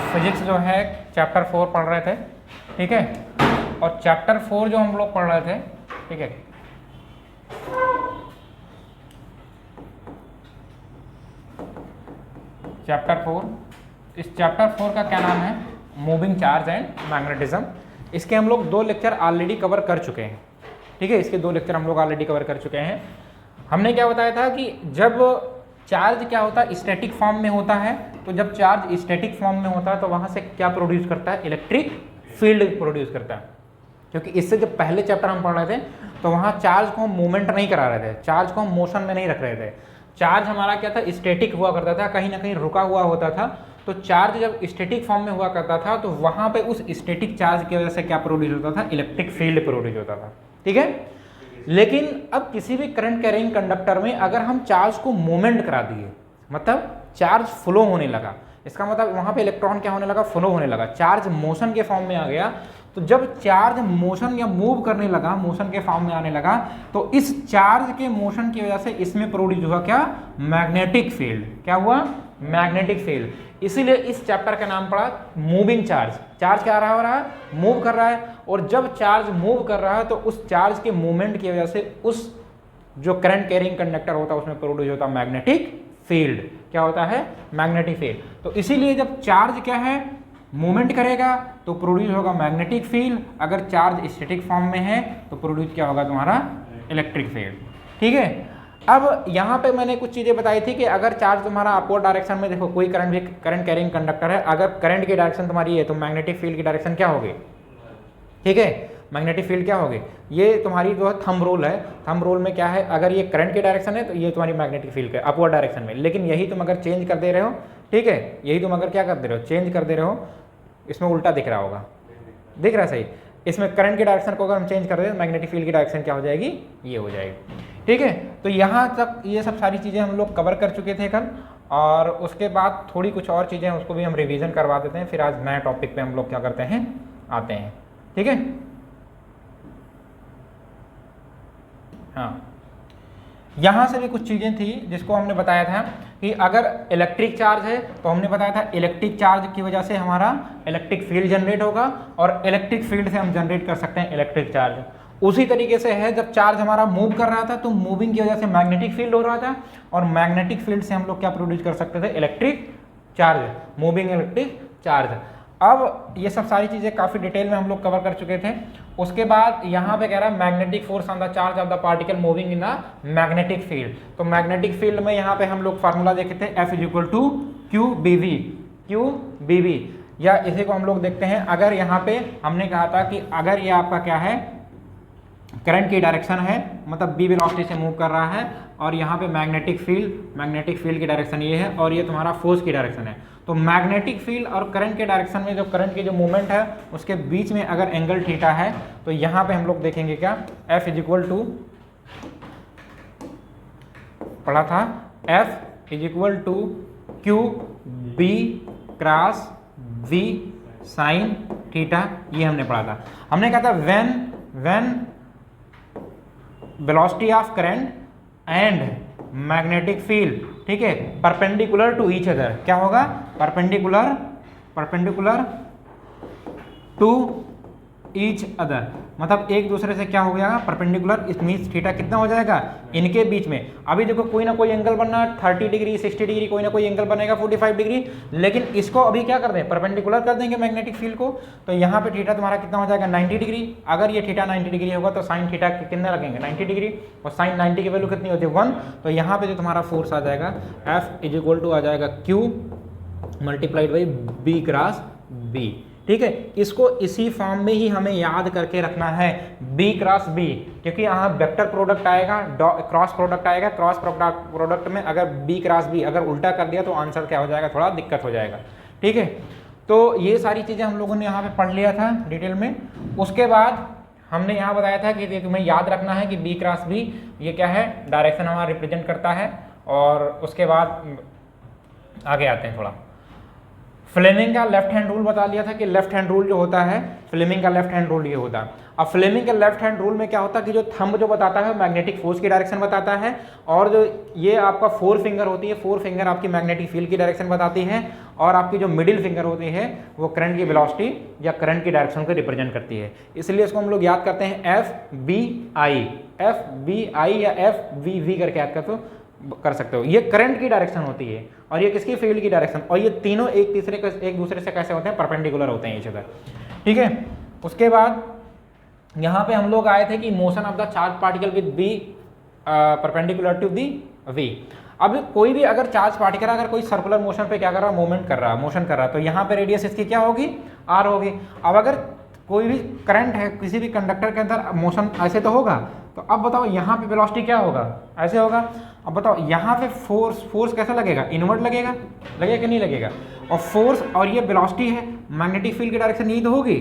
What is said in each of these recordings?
Physics जो है chapter 4 पढ़ रहे थे, ठीक है, और चैप्टर 4 जो हम लोग पढ़ रहे थे, ठीक है, चैप्टर 4, इस चैप्टर 4 का क्या नाम है, मूविंग चार्ज एंड मैग्नेटिज्म। इसके हम लोग 2 लेक्चर ऑलरेडी कवर कर चुके हैं, ठीक है, इसके 2 लेक्चर हम लोग ऑलरेडी कवर कर चुके हैं। हमने क्या बताया था कि जब चार्ज क्या होता है, स्टैटिक फॉर्म में होता है, तो जब चार्ज स्टैटिक फॉर्म में होता है तो वहाँ से क्या प्रोड्यूस करता है, इलेक्ट्रिक फील्ड प्रोड्यूस करता है। क्योंकि इससे जब पहले चैप्टर हम पढ़ रहे थे तो वहाँ चार्ज को हम मूवमेंट नहीं करा रहे थे, चार्ज को हम मोशन में नहीं रख रहे थे। चार्ज हमारा क्या था, स्टैटिक हुआ करता था, कहीं ना कहीं रुका हुआ होता था। तो चार्ज जब स्टैटिक फॉर्म में हुआ करता था तो वहाँ पे उस स्टैटिक चार्ज की वजह से क्या प्रोड्यूस होता था, इलेक्ट्रिक फील्ड प्रोड्यूस होता था, ठीक है। लेकिन अब किसी भी करंट कैरिंग कंडक्टर में अगर हम चार्ज को मूवमेंट करा दिए, मतलब चार्ज फ्लो होने लगा, इसका मतलब वहाँ पे इलेक्ट्रॉन क्या होने लगा, फ्लो होने लगा, चार्ज मोशन के फॉर्म में आ गया। तो जब चार्ज मोशन या मूव करने लगा, मोशन के फॉर्म में आने लगा, तो इस चार्ज के मोशन की वजह से इसमें प्रोड्यूस हुआ क्या, मैग्नेटिक फील्ड। क्या हुआ, मैग्नेटिक फील्ड। इसीलिए इस चैप्टर का नाम पड़ा मूविंग चार्ज। चार्ज क्या हो रहा है, मूव कर रहा है, और जब चार्ज मूव कर रहा है तो उस चार्ज के मूवमेंट की वजह से उस जो करंट कैरिंग कंडक्टर होता है उसमें प्रोड्यूस होता है मैग्नेटिक फील्ड। क्या होता है, मैग्नेटिक फील्ड। तो इसीलिए जब चार्ज क्या है, मूवमेंट करेगा तो प्रोड्यूस होगा मैग्नेटिक फील्ड। अगर चार्ज स्टैटिक फॉर्म में है तो प्रोड्यूस क्या होगा, तुम्हारा इलेक्ट्रिक फील्ड, ठीक है। अब यहाँ पे मैंने कुछ चीज़ें बताई थी कि अगर चार्ज तुम्हारा अपवर्ड डायरेक्शन में, देखो कोई करंट कैरिंग कंडक्टर है, अगर करंट की डायरेक्शन तुम्हारी है तो मैग्नेटिक फील्ड की डायरेक्शन क्या होगी, ठीक है, मैग्नेटिक फील्ड क्या होगी, ये तुम्हारी जो है थंब रूल है। थंब रूल में क्या है, अगर ये करंट की डायरेक्शन है तो ये तुम्हारी मैग्नेटिक फील्ड है अपवर्ड डायरेक्शन में। लेकिन यही तुम अगर चेंज कर दे रहे हो, ठीक है, यही तुम अगर क्या कर दे रहे हो, चेंज कर दे रहे हो, इसमें उल्टा दिख रहा होगा, दिख रहा है सही, इसमें करंट की डायरेक्शन को अगर हम चेंज कर दें तो मैग्नेटिक फील्ड की डायरेक्शन क्या हो जाएगी, ये हो जाएगी, ठीक है। तो यहाँ तक ये सब सारी चीज़ें हम लोग कवर कर चुके थे कल, और उसके बाद थोड़ी कुछ और चीज़ें उसको भी हम रिवीजन करवा देते हैं, फिर आज नए टॉपिक पे हम लोग क्या करते हैं, आते हैं, ठीक है। हाँ, यहाँ से भी कुछ चीज़ें थी जिसको हमने बताया था कि अगर इलेक्ट्रिक चार्ज है तो हमने बताया था इलेक्ट्रिक चार्ज की वजह से हमारा इलेक्ट्रिक फील्ड जनरेट होगा, और इलेक्ट्रिक फील्ड से हम जनरेट कर सकते हैं इलेक्ट्रिक चार्ज। उसी तरीके से है, जब चार्ज हमारा मूव कर रहा था तो मूविंग की वजह से मैग्नेटिक फील्ड हो रहा था, और मैग्नेटिक फील्ड से हम लोग क्या प्रोड्यूस कर सकते थे, electric charge, moving electric charge. अब ये सब सारी चीज़ें काफ़ी डिटेल में हम लोग कवर कर चुके थे। उसके बाद यहाँ पे कह रहा है magnetic force on the charge of the particle moving in the magnetic field. तो मैग्नेटिक फील्ड में यहाँ पे हम लोग फार्मूला देखे थे, F = QBV, QBV, या इसी को हम लोग देखते हैं। अगर यहाँ पे हमने कहा था कि अगर ये आपका क्या है, करंट की डायरेक्शन है, मतलब B वेलोसिटी से मूव कर रहा है, और यहाँ पे मैग्नेटिक फील्ड की डायरेक्शन ये है, और ये तुम्हारा फोर्स की डायरेक्शन है। तो मैग्नेटिक फील्ड और करंट के डायरेक्शन में जो करंट की जो मूवमेंट है उसके बीच में अगर एंगल थीटा है तो यहाँ पे हम लोग देखेंगे क्या, F = पढ़ा था, F = QB cross V sine theta, ये हमने पढ़ा था। हमने कहा था when velocity of current and magnetic field, ठीक है, परपेंडिकुलर टू ईच अदर, क्या होगा, परपेंडिकुलर टू ईच अदर, मतलब एक दूसरे से क्या हो गया, परपेंडिकुलर, इस मीन्स थीटा कितना हो जाएगा, इनके बीच में। अभी देखो कोई ना कोई एंगल बनना, 30 डिग्री 60 डिग्री, कोई ना कोई एंगल बनेगा 45 डिग्री, लेकिन इसको अभी क्या कर दें, परपेंडिकुलर कर देंगे मैग्नेटिक फील्ड को। तो यहाँ पे थीटा तुम्हारा कितना हो जाएगा, 90 डिग्री। अगर ये थीटा 90 डिग्री होगा तो साइन थीटा कितना रखेंगे, 90 डिग्री, और साइन 90 की वैल्यू कितनी होती है, 1। तो यहाँ पे जो तुम्हारा फोर्स आ जाएगा, F = आ जाएगा Q × B क्रॉस B, ठीक है। इसको इसी फॉर्म में ही हमें याद करके रखना है, B क्रॉस B, क्योंकि यहाँ वेक्टर प्रोडक्ट आएगा, क्रॉस प्रोडक्ट आएगा, क्रॉस प्रोडक्ट में अगर B क्रॉस B अगर उल्टा कर दिया तो आंसर क्या हो जाएगा, थोड़ा दिक्कत हो जाएगा, ठीक है। तो ये सारी चीज़ें हम लोगों ने यहाँ पे पढ़ लिया था डिटेल में। उसके बाद हमने यहाँ बताया था कि तुम्हें याद रखना है कि B क्रॉस B ये क्या है, डायरेक्शन हमारा रिप्रेजेंट करता है। और उसके बाद आगे आते हैं थोड़ा, फ्लेमिंग का लेफ्ट हैंड रूल बता दिया था कि लेफ्ट हैंड रूल जो होता है, फ्लेमिंग का लेफ्ट हैंड रूल ये होता है। अब फ्लेमिंग के लेफ्ट हैंड रूल में क्या होता है कि जो थंब जो बताता है मैग्नेटिक फोर्स की डायरेक्शन बताता है, और जो ये आपका फोर फिंगर होती है, फोर फिंगर आपकी मैग्नेटिक फील्ड की डायरेक्शन बताती है, और आपकी जो मिडिल फिंगर होती है वो करंट की वेलोसिटी या करंट की डायरेक्शन को रिप्रेजेंट करती है। इसलिए इसको हम लोग याद करते हैं FBI, FBI या FVV करके याद कर सकते हो। ये करंट की डायरेक्शन होती है और ये किसकी फील्ड की डायरेक्शन, और ये तीनों एक दूसरे से कैसे होते हैं, परपेंडिकुलर होते हैं इस तरह, ठीक है। उसके बाद यहाँ पे हम लोग आए थे कि motion of the charge particle with be perpendicular to the V. अब कोई भी अगर चार्ज पार्टिकल अगर कोई सर्कुलर मोशन पे क्या कर रहा है, मूवमेंट कर रहा है, मोशन कर रहा है, तो यहाँ पे रेडियस इसकी क्या होगी, r होगी। अब अगर कोई भी करंट है किसी भी कंडक्टर के अंदर, मोशन ऐसे तो होगा, तो अब बताओ यहाँ पे वेलोसिटी क्या होगा, ऐसे होगा। अब बताओ यहाँ पे फोर्स कैसा लगेगा, इनवर्ट लगेगा कि नहीं लगेगा। और फोर्स और ये वेलोसिटी है, मैग्नेटिक फील्ड की डायरेक्शन यही तो होगी,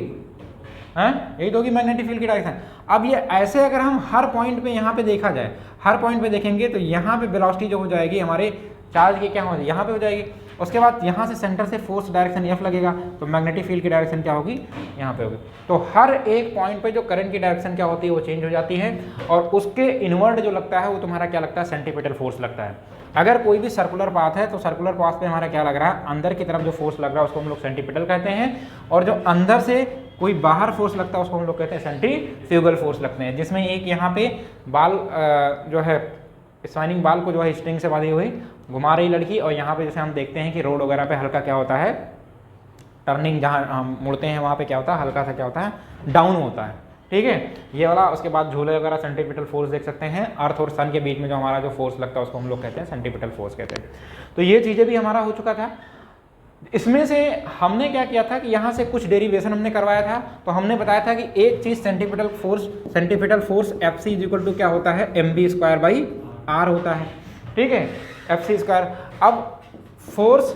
हैं, यही तो होगी मैग्नेटिक फील्ड की डायरेक्शन। अब ये ऐसे अगर हम हर पॉइंट पे यहाँ पे देखा जाए, हर पॉइंट पे देखेंगे तो यहाँ पे वेलोसिटी जो हो जाएगी हमारे चार्ज की क्या हो जाएगी, यहाँ पे हो जाएगी। उसके बाद यहाँ से सेंटर से फोर्स डायरेक्शन F लगेगा, तो मैग्नेटिक फील्ड की डायरेक्शन क्या होगी, यहाँ पे होगी। तो हर एक पॉइंट पे जो करंट की डायरेक्शन क्या होती है वो चेंज हो जाती है, और उसके इनवर्ट जो लगता है वो तुम्हारा क्या लगता है, सेंटीपिटल फोर्स लगता है। अगर कोई भी सर्कुलर पाथ है तो सर्कुलर पाथ पे हमारा क्या लग रहा है, अंदर की तरफ जो फोर्स लग रहा है उसको हम लोग सेंटीपिटल कहते हैं, और जो अंदर से कोई बाहर फोर्स लगता है उसको हम लोग कहते हैं सेंट्रीफ्यूगल फोर्स लगते हैं। जिसमें एक यहाँ पे बाल जो है स्पाइनिंग बाल को जो है स्ट्रिंग से बांधी हुई घुमा रही लड़की, और यहाँ पे जैसे हम देखते हैं कि रोड वगैरह पे हल्का क्या होता है, टर्निंग जहाँ हम मुड़ते हैं वहाँ पे क्या होता है, हल्का सा क्या होता है, डाउन होता है, ठीक है, ये वाला। उसके बाद झूले वगैरह सेंटीपिटल फोर्स देख सकते हैं। अर्थ और सन के बीच में जो हमारा जो फोर्स लगता है उसको हम लोग कहते हैं सेंटीपिटल फोर्स कहते हैं। तो ये चीज़ें भी हमारा हो चुका था। इसमें से हमने क्या किया था कि यहाँ से कुछ डेरिवेशन हमने करवाया था। तो हमने बताया था कि एक चीज़ centripetal force FC equal to क्या होता है, mv²/r होता है, ठीक है, FC²। अब फोर्स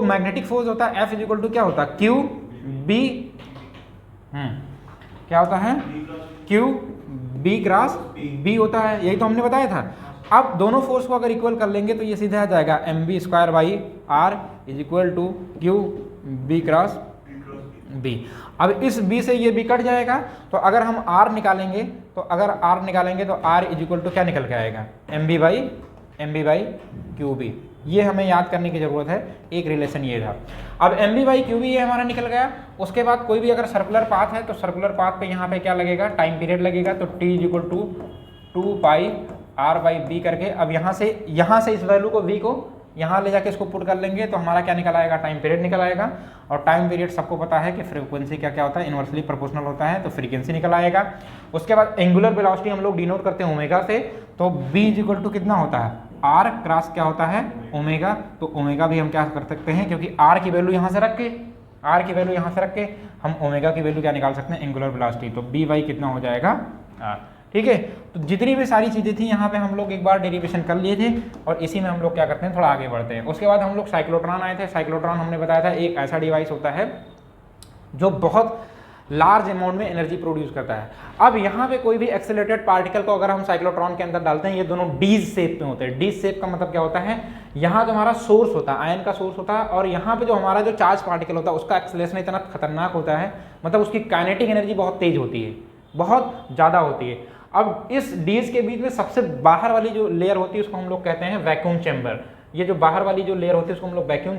मैग्नेटिक फोर्स होता है F इक्वल टू क्या होता है, QB, क्या होता है, QB होता है, यही तो हमने बताया था। अब दोनों फोर्स को अगर इक्वल कर लेंगे तो ये सीधा आ जाएगा mv²/r is equal to QB×B। अब इस B से ये B कट जाएगा, तो अगर हम R निकालेंगे तो R इज इक्वल टू क्या निकल के आएगा, mv/QB। ये हमें याद करने की ज़रूरत है, एक रिलेशन ये था। अब mv/QB ये हमारा निकल गया। उसके बाद कोई भी अगर सर्कुलर पाथ है तो सर्कुलर पाथ पे यहाँ पे क्या लगेगा, टाइम पीरियड लगेगा, तो t is equal to 2πr/b करके। अब यहाँ से इस वैल्यू को v को यहाँ ले जाके इसको पुट कर लेंगे तो हमारा क्या निकल आएगा, टाइम पीरियड निकल आएगा। और टाइम पीरियड सबको पता है कि फ्रीक्वेंसी का क्या होता है, इनवर्सली प्रोपोर्शनल होता है, तो फ्रीक्वेंसी निकल आएगा। उसके बाद एंगुलर वेलोसिटी हम लोग डिनोट करते हैं ओमेगा से, तो b इज इक्वल टू कितना होता है, r क्रॉस क्या होता है, ओमेगा। तो ओमेगा भी हम क्या कर सकते हैं, क्योंकि r की वैल्यू यहाँ से रख के हम ओमेगा की वैल्यू क्या निकाल सकते हैं, एंगुलर वेलोसिटी। तो b/, कितना हो जाएगा, r, ठीक है। तो जितनी भी सारी चीज़ें थी यहाँ पे हम लोग एक बार डेरिवेशन कर लिए थे, और इसी में हम लोग क्या करते हैं, थोड़ा आगे बढ़ते हैं। उसके बाद हम लोग साइक्लोट्रॉन आए थे। साइक्लोट्रॉन हमने बताया था एक ऐसा डिवाइस होता है जो बहुत लार्ज अमाउंट में एनर्जी प्रोड्यूस करता है। अब यहाँ पे कोई भी एक्सेलरेटेड पार्टिकल को अगर हम साइक्लोट्रॉन के अंदर डालते हैं, ये दोनों डीज शेप में होते हैं। डीज शेप का मतलब क्या होता है, यहाँ जो हमारा सोर्स होता है, आयन का सोर्स होता है, और यहाँ पे जो हमारा जो चार्ज पार्टिकल होता है उसका एक्सेलरेशन इतना खतरनाक होता है, मतलब उसकी काइनेटिक एनर्जी बहुत तेज होती है, बहुत ज़्यादा होती है। अब इस डीज के बीच में सबसे बाहर वाली जो लेयर होती है उसको हम लोग कहते हैं वैक्यूम चैम्बर। ये जो बाहर वाली जो लेयर होती है उसको हम लोग वैक्यूम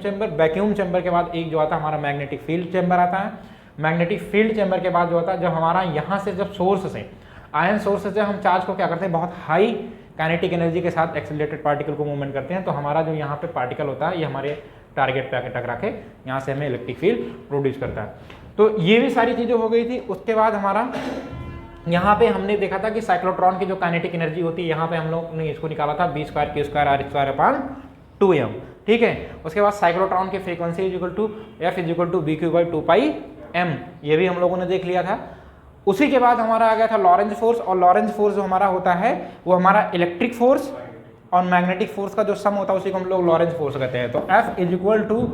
चैम्बर के बाद एक जो आता है हमारा मैग्नेटिक फील्ड चैम्बर आता है। मैग्नेटिक फील्ड चैम्बर के बाद जो होता है, जब हमारा यहाँ से जब सोर्स से आयन सोर्स से हम चार्ज को क्या करते हैं, बहुत हाई काइनेटिक एनर्जी के साथ एक्सेलरेटेड पार्टिकल को मूवमेंट करते हैं, तो हमारा जो यहाँ पे पार्टिकल होता है ये हमारे टारगेट पे आके टकरा के यहाँ से हमें इलेक्ट्रिक फील्ड प्रोड्यूस करता है। तो ये भी सारी चीज़ें हो गई थी। उसके बाद हमारा यहाँ पे हमने देखा था कि साइक्लोट्रॉन की जो काइनेटिक एनर्जी होती है, यहाँ पे हम लोग ने इसको निकाला था b²k²r²/2m, ठीक है। उसके बाद साइक्लोट्रॉन की frequency is equal to f is equal to bq/2πm, ये भी हम लोगों ने देख लिया था। उसी के बाद हमारा आ गया था लॉरेंज फोर्स, और लॉरेंज फोर्स जो हमारा होता है वो हमारा इलेक्ट्रिक फोर्स और मैग्नेटिक फोर्स का जो सम होता है उसी को हम लोग लॉरेंज फोर्स कहते हैं। तो F is equal to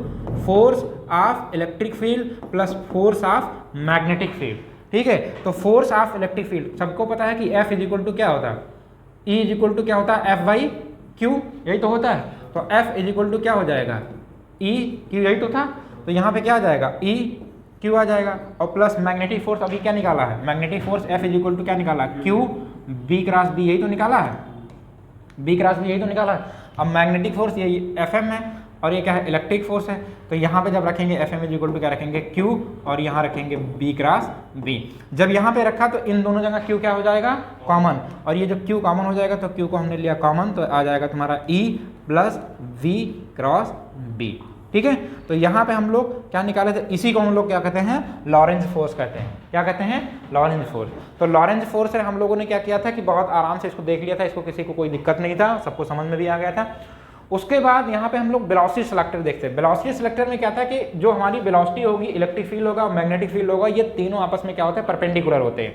force of electric field plus force of magnetic field, ठीक है। तो फोर्स ऑफ इलेक्ट्रिक फील्ड सबको पता है कि F इज इक्वल टू क्या होता है, E इज इक्वल टू क्या होता है, F/Q, यही तो होता है। तो F इज इक्वल टू क्या हो जाएगा, ई क्यू, यही तो था, तो यहाँ पे क्या आ जाएगा ई क्यू आ जाएगा, और प्लस मैग्नेटिक फोर्स अभी क्या निकाला है, magnetic force F is equal to क्या निकाला, क्यू बी क्रॉस बी, यही तो निकाला है, बी क्रॉस बी यही तो निकाला है। अब मैग्नेटिक फोर्स ये एफ एम है और ये क्या है, इलेक्ट्रिक फोर्स है, तो यहाँ पे जब रखेंगे F M is equal to क्या रखेंगे, क्यू, और यहाँ रखेंगे बी क्रॉस बी। जब यहाँ पे रखा तो इन दोनों जगह क्यू क्या हो जाएगा, कॉमन, और ये जो क्यू कॉमन हो जाएगा तो क्यू को हमने लिया कॉमन, तो आ जाएगा तुम्हारा E plus V cross B. ठीक है, तो यहाँ पे हम लोग क्या निकाले थे, इसी को हम लोग क्या कहते हैं, लॉरेंज फोर्स कहते हैं। क्या कहते हैं, लॉरेंज फोर्स। तो लॉरेंज फोर्स से हम लोगों ने क्या किया था कि बहुत आराम से इसको देख लिया था, इसको किसी को कोई दिक्कत नहीं था, सबको समझ में भी आ गया था। उसके बाद यहाँ पे हम लोग वेलोसिटी सिलेक्टर देखते हैं। वेलोसिटी सिलेक्टर में क्या था कि जो हमारी वेलोसिटी होगी, इलेक्ट्रिक फील्ड होगा, मैग्नेटिक फील्ड होगा, ये तीनों आपस में क्या होते हैं, परपेंडिकुलर होते हैं।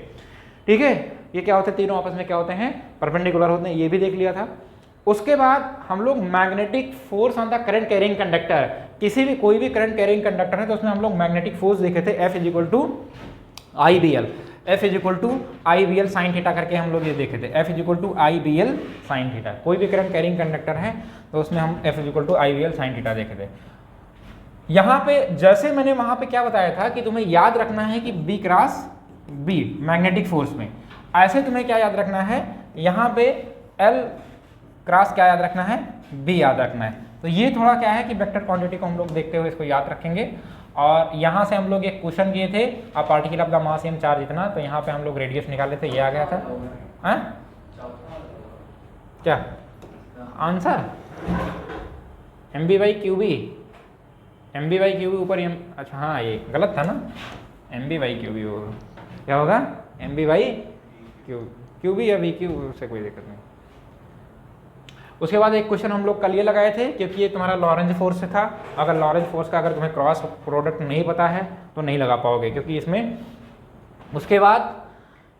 ठीक है, ये क्या होते हैं, तीनों आपस में क्या होते हैं, परपेंडिकुलर होते हैं, ये भी देख लिया था। उसके बाद हम लोग magnetic force on the current carrying conductor, किसी भी कोई भी करंट कैरिंग कंडक्टर है तो उसमें हम लोग मैग्नेटिक फोर्स देखे थे, F is equal to I B L, F is equal to I B L sine theta करके हम लोग ये देखे थे, F is equal to I B L sine theta. कोई भी करंट कैरिंग कंडक्टर है तो उसमें हम F is equal to I B L sine theta देखे थे। यहाँ पे जैसे मैंने वहाँ पे क्या बताया था कि तुम्हें याद रखना है कि B cross B magnetic force में, ऐसे तुम्हें क्या याद रखना है, यहाँ पे एल क्रॉस क्या याद रखना है, बी याद रखना है। तो ये थोड़ा क्या है कि वेक्टर क्वांटिटी को हम लोग देखते हुए इसको याद रखेंगे। और यहाँ से हम लोग एक क्वेश्चन किए थे, a particle of the mass M charge इतना, तो यहाँ पे हम लोग रेडियस निकाले थे, ये आ गया था। हाँ क्या answer, M B by Q B, M B by Q B ऊपर एम, अच्छा हाँ ये गलत था ना, M B by Q B क्या होगा, M B by Q B या वी क्यू, से कोई दिक्कत नहीं। उसके बाद एक क्वेश्चन हम लोग कल ये लगाए थे, क्योंकि ये तुम्हारा लॉरेंज फोर्स से था। अगर लॉरेंज फोर्स का अगर तुम्हें क्रॉस प्रोडक्ट नहीं पता है तो नहीं लगा पाओगे, क्योंकि इसमें। उसके बाद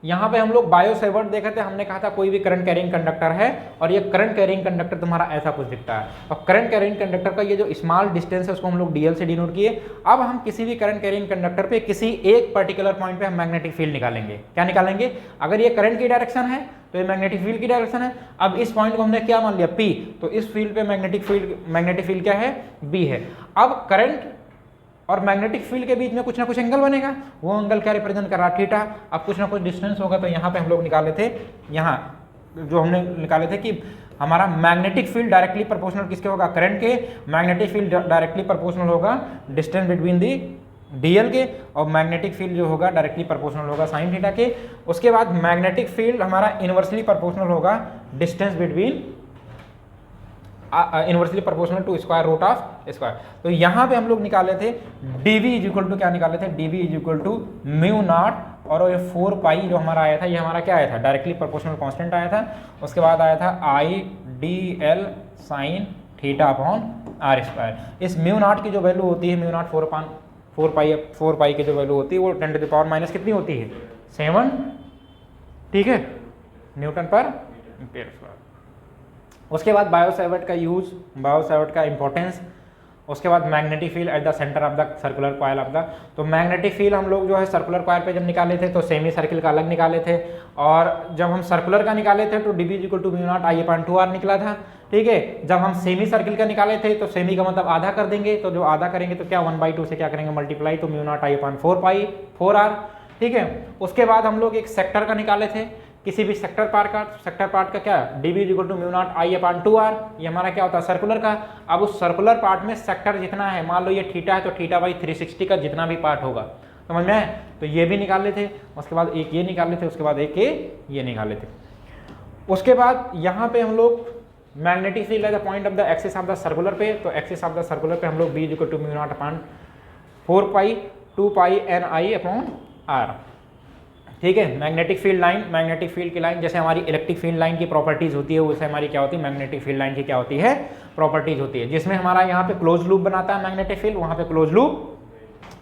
यहाँ पे हम लोग बायो सेवर्ट देखे थे, हमने कहा था कोई भी करंट कैरिंग कंडक्टर है और ये करंट कैरिंग कंडक्टर तुम्हारा ऐसा कुछ दिखता है, और करंट कैरिंग कंडक्टर का ये जो स्मॉल डिस्टेंस है उसको हम लोग डीएल से डिनोट किए। अब हम किसी भी करंट कैरिंग कंडक्टर पे किसी एक पर्टिकुलर पॉइंट पे हम मैग्नेटिक फील्ड निकालेंगे। क्या निकालेंगे, अगर ये करंट की डायरेक्शन है तो ये मैग्नेटिक फील्ड की डायरेक्शन है। अब इस पॉइंट को हमने क्या मान लिया, P, तो इस फील्ड पे मैग्नेटिक फील्ड क्या है, B है। अब करंट और मैग्नेटिक फील्ड के बीच में कुछ ना कुछ एंगल बनेगा, वो एंगल क्या रिप्रेजेंट कर रहा है, थीटा। अब कुछ ना कुछ डिस्टेंस होगा, तो यहाँ पे हम लोग निकाले थे, यहाँ जो हमने निकाले थे कि हमारा मैग्नेटिक फील्ड डायरेक्टली प्रोपोर्शनल किसके होगा, करंट के। मैग्नेटिक फील्ड डायरेक्टली प्रोपोर्शनल होगा डिस्टेंस बिटवीन दी डीएल के, और मैग्नेटिक फील्ड जो होगा डायरेक्टली प्रोपोर्शनल होगा साइन थीटा के। उसके बाद मैग्नेटिक फील्ड हमारा इनवर्सली प्रोपोर्शनल होगा distance between, inversely proportional to square root of square. तो यहाँ पे हम लोग निकाले थे dv इज इक्वल टू क्या निकाले थे, dv is equal to mu nought, और ये 4 पाई जो हमारा आया था, ये हमारा क्या आया था, डायरेक्टली प्रोपोर्शनल कांस्टेंट आया था। उसके बाद आया था I D L sine theta upon R square. इस म्यू नॉट की जो वैल्यू होती है, म्यू नॉट 4 पाई की जो वैल्यू होती है वो 10 टू द पावर माइनस कितनी होती है, 7, ठीक है, न्यूटन पर एम्पीयर स्क्वायर। उसके बाद बायोसेवर्ट का यूज, बायोसेवर्ट का इंपॉर्टेंस। उसके बाद magnetic field at the centre of the circular coil of the, तो मैग्नेटिक फील्ड हम लोग जो है सर्कुलर कॉइल पे जब निकाले थे तो सेमी सर्किल का अलग निकाले थे, और जब हम सर्कुलर का निकाले थे तो dv equal to mu not I upon 2r निकला था। ठीक है, जब हम सेमी सर्किल का निकाले थे तो सेमी का मतलब आधा कर देंगे, तो जो आधा करेंगे तो क्या 1/2 से क्या करेंगे मल्टीप्लाई, तो mu not I upon 4r। ठीक है, उसके बाद हम लोग एक सेक्टर का निकाले थे, किसी भी सेक्टर पार्ट का क्या dv equal to mu not I upon 2r, ये हमारा क्या होता है सर्कुलर का। अब उस सर्कुलर पार्ट में सेक्टर जितना है, मान लो ये थीटा है तो थीटा बाई 360 का जितना भी पार्ट होगा, समझ में आए, तो ये भी निकाल थे। उसके बाद एक ये निकाल थे, उसके बाद एक ये निकाले थे। उसके बाद यहाँ पे हम लोग magnetic field at the point of the axis of the circular पे, तो एक्सिस ऑफ द सर्कुलर पे हम लोग b equal to mu nought upon 4 pi 2 pi n i अपॉन r। ठीक है, magnetic field line, magnetic field की line जैसे हमारी इलेक्ट्रिक फील्ड लाइन की प्रॉपर्टीज होती है, वैसे हमारी क्या होती है मैग्नेटिक फील्ड लाइन की क्या होती है प्रॉपर्टीज होती है, जिसमें हमारा यहाँ पे क्लोज लूप बनाता है मैग्नेटिक फील्ड, वहाँ पे क्लोज लूप,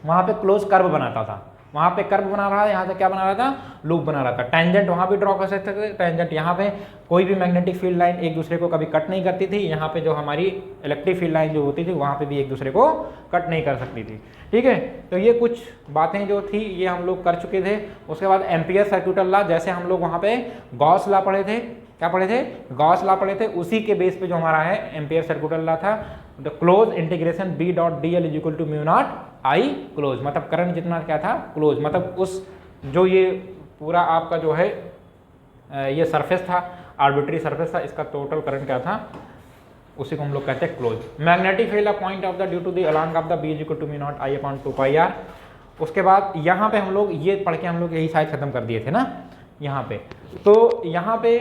वहाँ पे क्लोज कर्व बनाता था, वहाँ पे कर्व बना रहा है, यहाँ से क्या बना रहा था लूप बना रहा था। टेंजेंट वहाँ भी ड्रॉ कर सकते थे, टेंजेंट यहाँ पे कोई भी मैग्नेटिक फील्ड लाइन एक दूसरे को कभी कट नहीं करती थी, यहाँ पे जो हमारी इलेक्ट्रिक फील्ड लाइन जो होती थी वहाँ पे भी एक दूसरे को कट नहीं कर सकती थी। ठीक है, तो ये कुछ बातें जो थी ये हम लोग कर चुके थे। उसके बाद एम्पियर सर्क्यूटल लॉ, जैसे हम लोग वहाँ पे गॉस लॉ पढ़े थे, क्या पढ़े थे, गॉस लॉ पढ़े थे, उसी के बेस पे जो हमारा है एम्पियर सर्कुलर लॉ था, the close integration B dot D L is equal to mu not I close, मतलब करंट जितना क्या था क्लोज, मतलब उस जो ये पूरा आपका जो है ये सरफेस था, आर्बिट्री सरफेस था, इसका टोटल करंट क्या था, उसी को हम लोग कहते हैं close. Magnetic field of point of the due to the along of the B is equal to mu not I upon 2 pi R. उसके बाद यहाँ पे हम लोग ये पढ़ के हम लोग यही शायद खत्म कर दिए थे ना यहाँ पे, तो यहाँ पे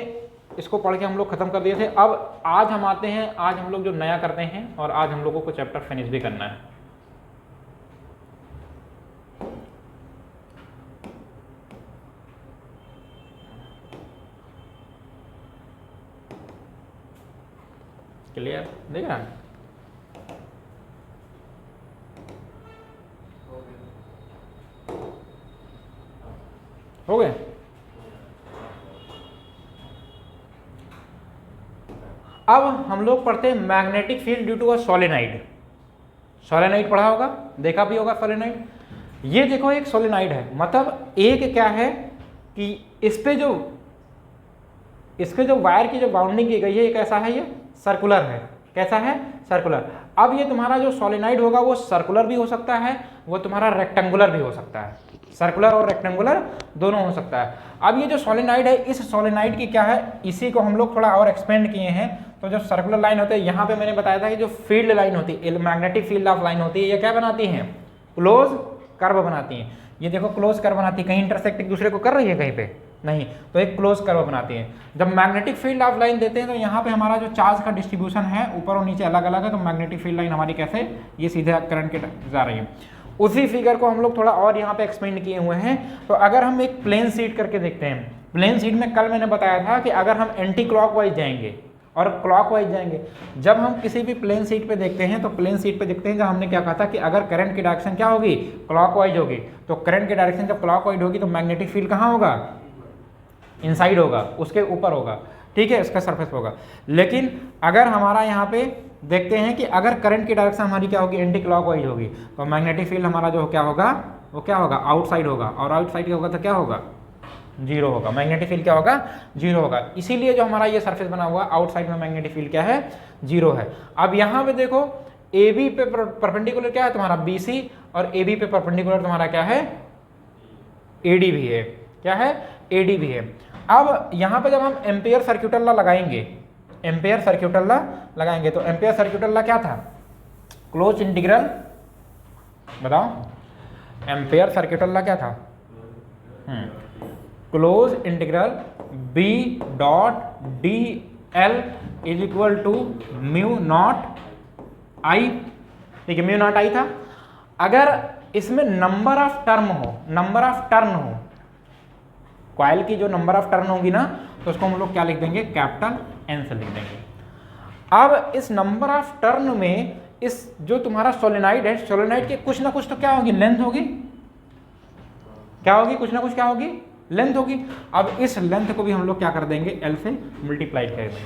इसको पढ़ के हम लोग खत्म कर दिए थे। अब आज हम आते हैं, आज हम लोग जो नया करते हैं और आज हम लोगों को चैप्टर फिनिश भी करना है। क्लियर, देख रहा है? हो गए? अब हम लोग पढ़ते हैं magnetic field due to a solenoid. Solenoid पढ़ा होगा, देखा भी होगा सोलेनाइड। ये देखो एक सोलेनाइड है, मतलब एक क्या है कि इसके जो वायर की जो बाउंडिंग की गई है ये कैसा है, ये सर्कुलर है। कैसा है, सर्कुलर। अब ये तुम्हारा जो सोलेनाइड होगा वो सर्कुलर भी हो सकता है, वो तुम्हारा रेक्टेंगुलर भी हो सकता है, सर्कुलर और रेक्टेंगुलर दोनों हो सकता है। अब ये जो सोलेनाइड है, इस सोलेनाइड की क्या है, इसी को हम लोग थोड़ा और एक्सपेंड किए हैं। तो जो सर्कुलर लाइन होते हैं, यहाँ पे मैंने बताया था कि जो फील्ड लाइन होती है, मैग्नेटिक फील्ड ऑफ लाइन होती है, ये क्या बनाती हैं, क्लोज कर्व बनाती हैं। ये देखो क्लोज कर्व बनाती है, कहीं इंटरसेक्ट एक दूसरे को कर रही है कहीं पे नहीं, तो एक क्लोज कर्व बनाती है। जब मैग्नेटिक फील्ड ऑफ लाइन देते हैं तो यहाँ पे हमारा जो चार्ज का डिस्ट्रीब्यूशन है ऊपर और नीचे अलग अलग है, तो मैग्नेटिक फील्ड लाइन हमारी कैसे, ये सीधे करंट के जा रही है। उसी फिगर को हम लोग थोड़ा और यहाँ पे एक्सपेंड किए हुए हैं। तो अगर हम एक प्लेन शीट करके देखते हैं, प्लेन शीट में कल मैंने बताया था कि अगर हम एंटी क्लॉकवाइज जाएंगे और क्लॉकवाइज जाएंगे, जब हम किसी भी प्लेन शीट पे देखते हैं तो प्लेन शीट पे देखते हैं, जब हमने क्या कहा था कि अगर करंट की डायरेक्शन क्या होगी, क्लॉकवाइज होगी, तो करंट की डायरेक्शन जब क्लॉकवाइज होगी तो मैग्नेटिक फील्ड कहाँ होगा, इनसाइड होगा, उसके ऊपर होगा, ठीक है, इसका सरफेस होगा। लेकिन अगर हमारा यहाँ पे देखते हैं कि अगर करंट की डायरेक्शन हमारी क्या होगी, एंटी क्लॉकवाइज होगी, तो मैग्नेटिक फील्ड हमारा जो क्या होगा, वो क्या होगा, आउटसाइड होगा, और आउटसाइड क्या होगा तो क्या होगा, जीरो होगा। मैग्नेटिक फील्ड क्या होगा, जीरो होगा। इसीलिए जो हमारा ये सरफेस बना हुआ आउटसाइड में मैग्नेटिक फील्ड क्या है, जीरो है। अब यहाँ पे देखो ए बी पे परपेंडिकुलर क्या है तुम्हारा, बी सी, और ए बी पे परपेंडिकुलर तुम्हारा क्या है, ए डी भी है। क्या है, ए डी भी है। अब यहाँ पे जब हम एम्पियर सर्क्यूटल लॉ लगाएंगे, एम्पियर सर्क्यूटल लॉ लगाएंगे, तो एम्पियर सर्क्यूटल लॉ क्या था, क्लोज इंटीग्रल, बताओ एम्पियर सर्क्यूटल लॉ क्या था, close integral B dot D L is equal to mu not I. ठीक है, म्यू नॉट आई था। अगर इसमें नंबर ऑफ टर्म हो, नंबर ऑफ टर्न हो, कॉइल की जो नंबर ऑफ टर्न होगी ना, तो उसको हम लोग क्या लिख देंगे, कैपिटल N से लिख देंगे। अब इस नंबर ऑफ टर्न में इस जो तुम्हारा सोलेनाइड है, सोलेनाइड के कुछ ना कुछ तो क्या होगी, लेंथ होगी, क्या होगी, कुछ ना कुछ क्या होगी, लेंथ होगी। अब इस लेंथ को भी हम लोग क्या कर देंगे, L से मल्टीप्लाई कर देंगे।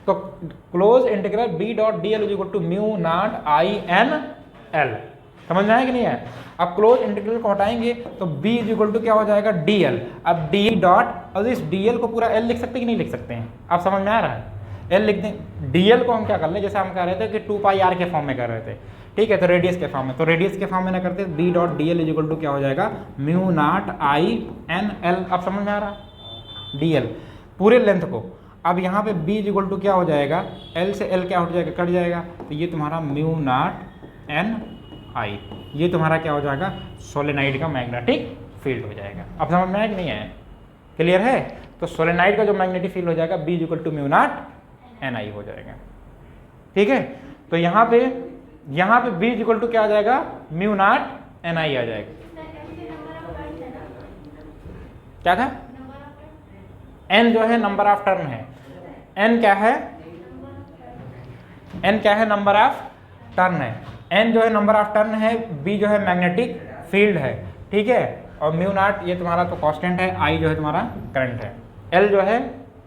तो close integral B dot D L is equal to mu not I N L. समझ में आया कि नहीं है? अब क्लोज इंटीग्रल को हटाएंगे तो B इज इक्वल टू क्या हो जाएगा, DL। अब D डॉट, अब इस DL को पूरा L लिख सकते हैं कि नहीं लिख सकते हैं? आप समझ में आ रहा है? L लिख दें। DL को हम क्या कर लें, जैसे हम कह रहे थे कि 2 पाई r के फॉर्म में कर रहे थे, ठीक है, तो रेडियस के फॉर्म में, तो रेडियस के फॉर्म में ना करते, B dot DL is equal to क्या हो जाएगा, mu not I N L. अब समझ में आ रहा है, DL पूरे लेंथ को। अब यहाँ पे B इज इक्वल टू क्या हो जाएगा, L से L क्या हो जाएगा, कट जाएगा, तो ये तुम्हारा म्यू नॉट एन आई, ये तुम्हारा क्या हो जाएगा, सोलेनाइड का मैग्नेटिक फील्ड हो जाएगा। अब समझ में आया कि नहीं आया, क्लियर है? तो सोलेनाइड का जो मैग्नेटिक फील्ड हो जाएगा B is equal to mu not N I हो जाएगा, ठीक है। तो यहाँ पे B इज इक्वल टू क्या आ जाएगा, म्यू नॉट एन आई आ जाएगा। क्या था, N जो है नंबर ऑफ टर्न है, N क्या है, N क्या है, नंबर ऑफ टर्न है, N जो है नंबर ऑफ टर्न है, B जो है मैग्नेटिक फील्ड है, ठीक है, और म्यू नॉट ये तुम्हारा तो कांस्टेंट है, I जो है तुम्हारा करंट है, L जो है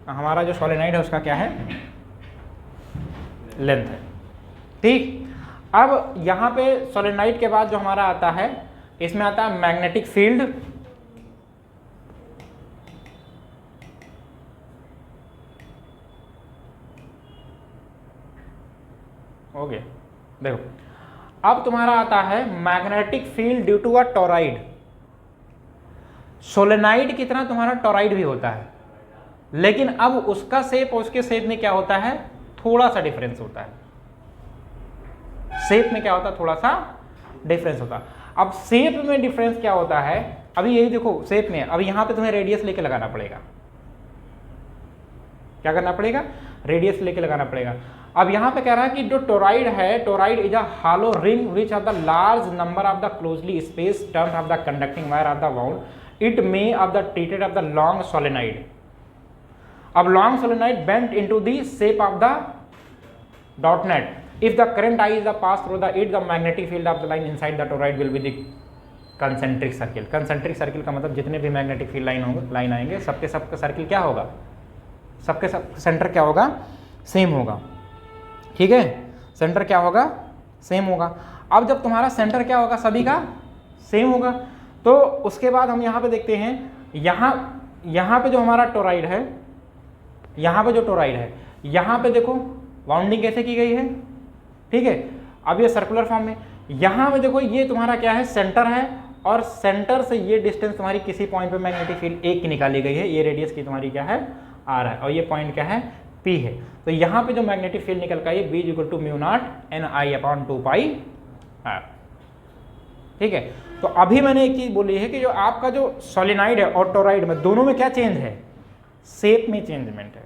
हमारा जो सोलेनाइड है उसका क्या है, लेंथ है, ठीक। अब यहाँ पे सोलेनाइड के बाद जो हमारा आता है, इसमें आता है मैग्नेटिक फील्ड। हो गया। देखो अब तुम्हारा आता है magnetic field due to a toroid. Solenoid की तरह तुम्हारा टोराइड भी होता है, लेकिन अब उसका शेप और उसके शेप में क्या होता है, थोड़ा सा डिफरेंस होता है। शेप में क्या होता है, थोड़ा सा डिफरेंस होता है। अब शेप में डिफरेंस क्या होता है, अभी यही देखो शेप में, अब यहां पे तुम्हें रेडियस लेके लगाना पड़ेगा। क्या करना पड़ेगा, रेडियस लेके लगाना पड़ेगा। अब यहां पे कह रहा है कि जो टोराइड है, toroid is a hollow ring which of the large number of the closely space terms of the conducting wire of the wound it may of the treated of the long solenoid. अब long solenoid bent into the shape of the doughnut. If the current I is the pass through the it, the magnetic field of the line inside the toroid will be the concentric circle। concentric circle का मतलब जितने भी magnetic field line आएंगे सबके सबका circle क्या होगा, सबके सब सेंटर क्या होगा, सेम होगा। ठीक है, सेंटर क्या होगा, सेम होगा। अब जब तुम्हारा सेंटर क्या होगा, सभी का सेम होगा, तो उसके बाद हम यहाँ पे देखते हैं, यहाँ पे जो हमारा टोराइड है, यहाँ पे जो टोराइड है, यहाँ पे देखो बाउंडिंग कैसे की गई है। ठीक है, अब ये सर्कुलर फॉर्म में, यहाँ पे देखो ये तुम्हारा क्या है, सेंटर है, और सेंटर से ये डिस्टेंस तुम्हारी किसी पॉइंट पे मैग्नेटिक फील्ड एक की निकाली गई है, ये रेडियस की तुम्हारी क्या है, आर है, और ये पॉइंट क्या है, पी है। तो यहाँ पे जो मैग्नेटिक फील्ड निकल का है, B equal to mu not N I upon 2 pi R. ठीक है, तो अभी मैंने एक चीज बोली है कि जो आपका जो सोलेनाइड है और टोराइड में दोनों में क्या चेंज है, शेप में चेंजमेंट है।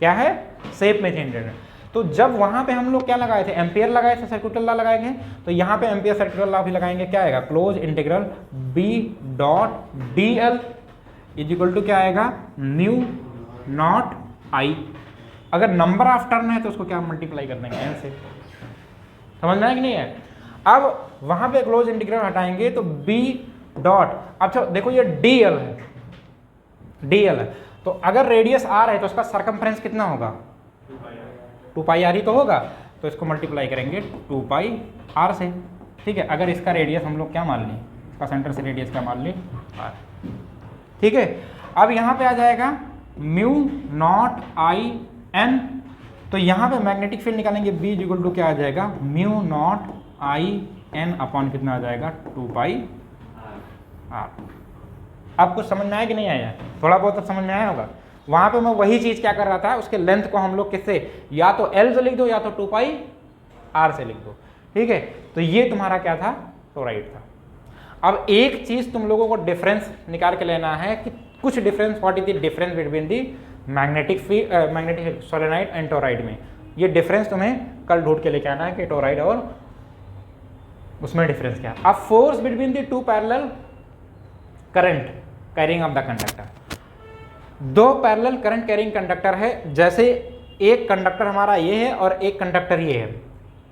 क्या है, शेप में चेंजमेंट है। तो जब वहां पे हम लोग क्या लगाए थे, एम्पियर लगाए थे, सर्कुलर लॉ लगाए थे, तो यहाँ पे एम्पियर सर्कुलर लॉ भी लगाएंगे। क्या आएगा, close integral B dot D L is equal to क्या आएगा, म्यू नॉट आई। अगर नंबर ऑफ टर्न है तो उसको क्या मल्टीप्लाई कर देंगे एन से। समझ में आया कि नहीं है। अब वहां पे क्लोज इंटीग्रल हटाएंगे तो बी डॉट, अच्छा देखो ये डी एल है, डी एल है, तो अगर रेडियस आर है तो उसका सरकमफ्रेंस कितना होगा, 2 पाई आर ही तो होगा, तो इसको मल्टीप्लाई करेंगे 2 पाई आर से। ठीक है, अगर इसका रेडियस हम लोग क्या मान लें, इसका सेंटर से रेडियस क्या मान लें, आर। ठीक है, अब यहाँ पे आ जाएगा म्यू नॉट आई एन, तो यहाँ पे मैग्नेटिक फील्ड निकालेंगे, बी इक्वल टू क्या आ जाएगा, mu not I N upon कितना आ जाएगा, 2 पाई आर। अब कुछ समझ में आया कि नहीं आया, थोड़ा बहुत तो समझ में आया होगा। वहां पे मैं वही चीज क्या कर रहा था, उसके लेंथ को हम लोग किससे, या तो एल से लिख दो या तो 2 पाई आर से लिख दो। ठीक है, तो ये तुम्हारा क्या था, टोराइड था। अब एक चीज तुम लोगों को डिफरेंस निकाल के लेना है कि कुछ difference, what is the difference between the magnetic solenoid and toroid में। ये डिफरेंस तुम्हें कल ढूंढ के लेके आना है कि टोराइड और उसमें डिफरेंस क्या है। अब force between the 2 parallel current carrying of the conductor, 2 parallel current carrying conductor है, जैसे एक कंडक्टर हमारा ये है और एक कंडक्टर ये है।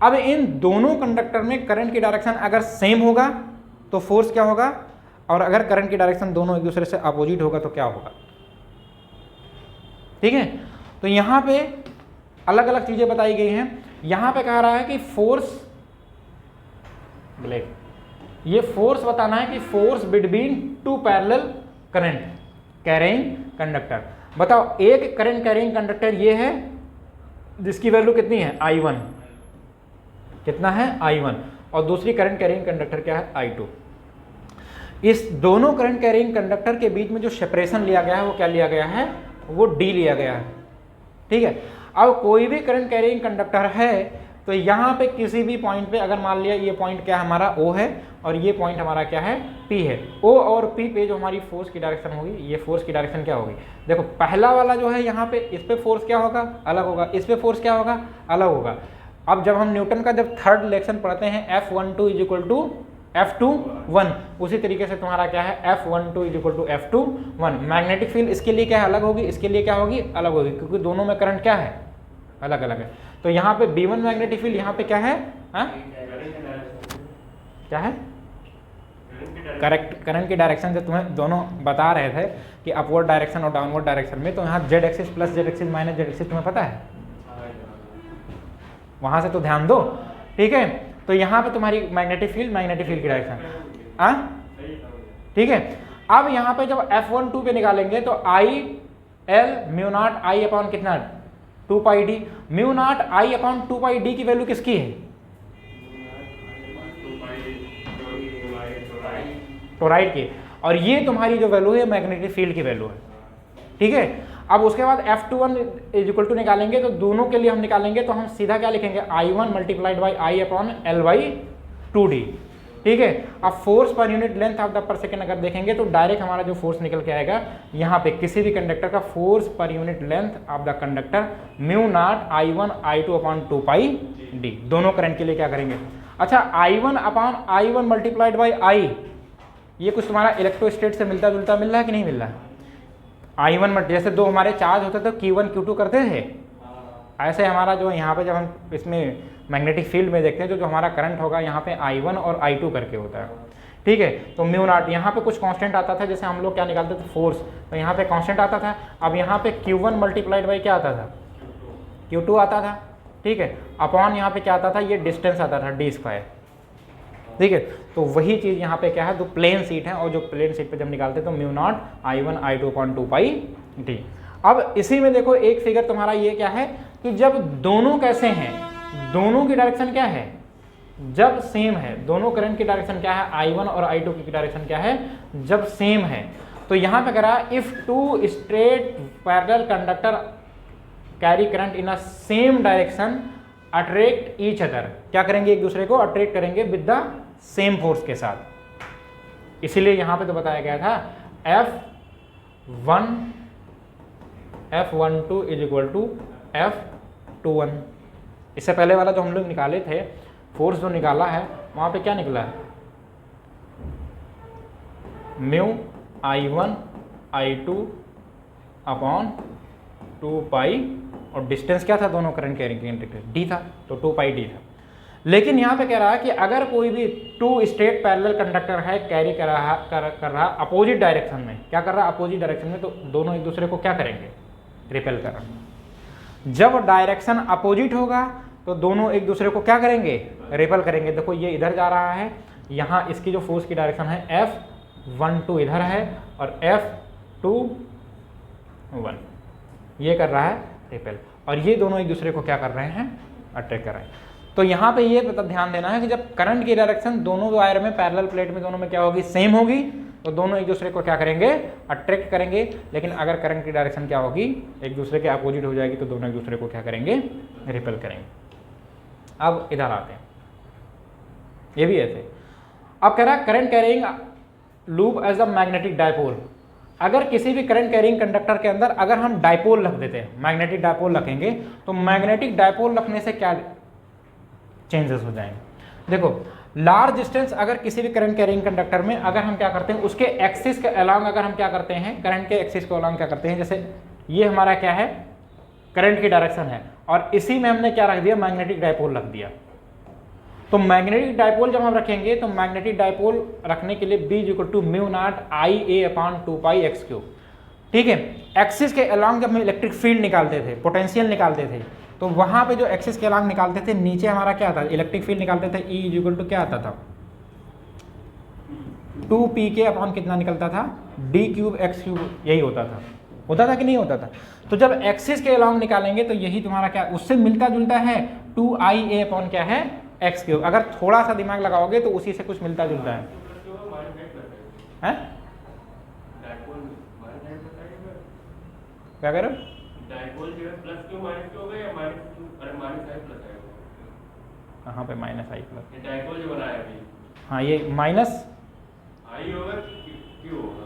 अब इन दोनों कंडक्टर में करंट की डायरेक्शन अगर सेम होगा तो फोर्स क्या होगा, और अगर करंट की डायरेक्शन दोनों एक दूसरे से अपोजिट होगा तो क्या होगा। ठीक है, तो यहां पे अलग अलग चीजें बताई गई हैं। यहां पे कह रहा है कि फोर्स, ये फोर्स बताना है कि force between 2 parallel current carrying conductor. बताओ, एक करंट कैरिंग कंडक्टर ये है जिसकी वैल्यू कितनी है, I1, कितना है, I1, और दूसरी करंट कैरिंग कंडक्टर क्या है, I2। इस दोनों करंट कैरिंग कंडक्टर के बीच में जो सेपरेशन लिया गया है वो क्या लिया गया है, वो D लिया गया है। ठीक है, अब कोई भी करंट कैरिंग कंडक्टर है तो यहाँ पे किसी भी पॉइंट पे अगर मान लिया ये पॉइंट क्या हमारा O है और ये पॉइंट हमारा क्या है, P है, O और P पे जो हमारी फोर्स की डायरेक्शन होगी, ये फोर्स की डायरेक्शन क्या होगी, देखो पहला वाला जो है यहाँ पे, इस पे फोर्स क्या होगा, अलग होगा, इस पे फोर्स क्या होगा, अलग होगा। अब जब हम न्यूटन का जब थर्ड लेक्शन पढ़ते हैं F12 is equal to F21, उसी तरीके से तुम्हारा क्या है, F12 is equal to F21। Magnetic field इसके लिए क्या है, अलग होगी, इसके लिए क्या होगी, अलग होगी, क्योंकि दोनों में करंट क्या है, अलग अलग है। तो यहाँ पे B1 मैग्नेटिक फील्ड यहाँ पे क्या है, क्या है, करेक्ट करंट की डायरेक्शन जो तुम्हें दोनों बता रहे थे कि अपवर्ड डायरेक्शन और डाउनवर्ड डायरेक्शन में, तो यहाँ Z axis plus Z axis minus Z axis तुम्हें पता है, वहां से तो ध्यान दो। ठीक है, तो यहाँ पे तुम्हारी मैग्नेटिक फील्ड की डायरेक्शन, ठीक है। अब यहाँ पे जब F12 पे निकालेंगे तो I L mu naught I upon कितना 2 पाई D. Mu naught I upon 2 pi D की वैल्यू किसकी है? टोराइड की। और ये तुम्हारी जो वैल्यू है मैग्नेटिक फील्ड की वैल्यू है, ठीक है। अब उसके बाद F21 इज इक्वल टू निकालेंगे, तो दोनों के लिए हम निकालेंगे तो हम सीधा क्या लिखेंगे, I1 multiplied by I upon L by 2D, ठीक है। अब force per unit length of the पर सेकेंड अगर देखेंगे तो डायरेक्ट हमारा जो फोर्स निकल के आएगा यहाँ पे किसी भी कंडक्टर का force per unit length of the conductor mu naught I1 I2 upon 2 pi D. दोनों करंट के लिए क्या करेंगे, अच्छा I1 upon I1 multiplied by I, ये कुछ तुम्हारा इलेक्ट्रोस्टेट से मिलता जुलता मिल रहा है कि नहीं मिल रहा है? I1 जैसे दो हमारे चार्ज होते थे Q1 Q2 करते थे, ऐसे हमारा जो यहाँ पे जब हम इसमें मैग्नेटिक फील्ड में देखते हैं तो जो हमारा करंट होगा यहाँ पे I1 और I2 करके होता है, ठीक है। तो म्यू नॉट यहाँ पे कुछ कांस्टेंट आता था, जैसे हम लोग क्या निकालते थे फोर्स, तो यहाँ पे कांस्टेंट आता था। अब यहाँ पे Q1 मल्टीप्लाइड बाई क्या आता था, Q2 आता था, ठीक है। अपॉन यहाँ पे क्या आता था, ये डिस्टेंस आता था d स्क्वायर, ठीक है। तो वही चीज़ यहाँ पे क्या है, दो प्लेन सीट है और जो प्लेन सीट पे जब निकालते तो mu not I1 I2 upon 2 pi D. अब इसी में देखो एक फिगर तुम्हारा ये क्या है कि जब दोनों कैसे हैं, दोनों की डायरेक्शन क्या है, जब सेम है, दोनों करंट की डायरेक्शन क्या है, I1 और I2 की डायरेक्शन क्या है, जब सेम है। तो यहाँ पे करा if two straight parallel conductor carry current in a same direction attract each other, क्या करेंगे, एक दूसरे को अट्रैक्ट करेंगे विद द सेम फोर्स के साथ। इसीलिए यहाँ पे तो बताया गया था F12 is equal to F21। इससे पहले वाला जो हम लोग निकाले थे फोर्स जो निकाला है वहाँ पे क्या निकला है, म्यू I1 I2 अपॉन 2 पाई, और डिस्टेंस क्या था दोनों करंट कैरिंग के, डी था, तो 2 पाई डी था। लेकिन यहाँ पे कह रहा है कि अगर कोई भी टू स्ट्रेट पैरेलल कंडक्टर है कैरी कर रहा अपोजिट डायरेक्शन में, क्या कर रहा है, अपोजिट डायरेक्शन में, तो दोनों एक दूसरे को क्या करेंगे, रिपेल कर रहा है। जब डायरेक्शन अपोजिट होगा तो दोनों एक दूसरे को क्या करेंगे, रिपेल करेंगे। देखो ये इधर जा रहा है, यहाँ इसकी जो फोर्स की डायरेक्शन है F12 इधर है और F21 ये कर रहा है रिपेल, और ये दोनों एक दूसरे को क्या कर रहे हैं, अट्रैक्ट कर रहे हैं। तो यहाँ पे ये ध्यान देना है कि जब करंट की डायरेक्शन दोनों वायर में पैरेलल प्लेट में दोनों में क्या होगी, सेम होगी, तो दोनों एक दूसरे को क्या करेंगे, अट्रैक्ट करेंगे। लेकिन अगर करंट की डायरेक्शन क्या होगी, एक दूसरे के अपोजिट हो जाएगी, तो दोनों एक दूसरे को क्या करेंगे, रिपेल करेंगे। अब इधर आते हैं, ये भी ऐसे। अब कह रहा है current carrying loop as a magnetic dipole. अगर किसी भी करंट कैरिंग कंडक्टर के अंदर अगर हम डायपोल रख देते हैं, मैग्नेटिक डायपोल रखेंगे, तो मैग्नेटिक डायपोल रखने से क्या चेंजेस हो जाएंगे। देखो लार्ज डिस्टेंस अगर किसी भी करंट कैरिंग कंडक्टर में अगर हम क्या करते हैं, उसके एक्सिस के अलोंग अगर हम क्या करते हैं, करंट के एक्सिस के अलोंग क्या करते हैं, जैसे ये हमारा क्या है, करंट की डायरेक्शन है, और इसी में हमने क्या रख दिया, मैग्नेटिक डायपोल रख दिया। तो मैग्नेटिक डायपोल जब हम रखेंगे तो मैग्नेटिक डायपोल रखने के लिए B equal to mu nought IA upon 2 pi x cube, ठीक है। एक्सिस के अलोंग जब हम इलेक्ट्रिक फील्ड निकालते थे, पोटेंशियल निकालते थे, तो वहां पे जो एक्सिस के अलोंग निकालते थे, नीचे हमारा क्या था, इलेक्ट्रिक फील्ड निकालते थे, E इक्वल टू क्या आता था, 2pk अपॉन कितना निकलता था, d क्यूब x क्यूब, यही होता था कि नहीं होता था। तो जब एक्सिस के अलोंग निकालेंगे तो यही तुम्हारा क्या, उससे मिलता जुलता है 2IA अपॉन क्या है, x क्यूब। अगर थोड़ा सा दिमाग लगाओगे तो उसी से कुछ मिलता जुलता है, क्या कह रहे हो, डायपोल जो है प्लस क्यू माइनस क्यू होगा या माइनस क्यू, अरे माइनस आई प्लस आएगा, कहाँ पे माइनस आई प्लस, ये डायपोल जो बनाया अभी, हाँ ये माइनस आई होगा क्यू होगा,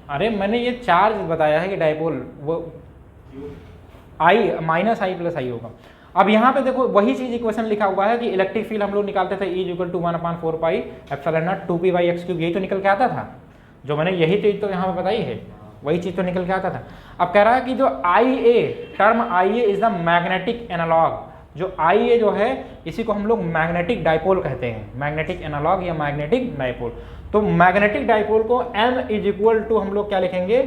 अरे मैंने ये चार्ज बताया है कि डायपोल वो आई माइनस आई प्लस आई होगा। अब यहाँ पे देखो वही चीज इक्वेशन लिखा हुआ है कि इलेक्ट्रिक फील्ड हम लोग निकालते थे E equal to 1/4 pi epsilon nought 2p by x cube, यही तो निकल के आता था, जो मैंने यही चीज तो यहाँ पे बताई है, वही चीज तो निकल के आता था। अब कह रहा है कि जो IA term IA is the magnetic analog, जो IA जो है इसी को हम लोग मैग्नेटिक डायपोल कहते हैं, मैग्नेटिक एनालॉग या मैग्नेटिक डायपोल। तो मैग्नेटिक डायपोल को M इज इक्वल टू हम लोग क्या लिखेंगे,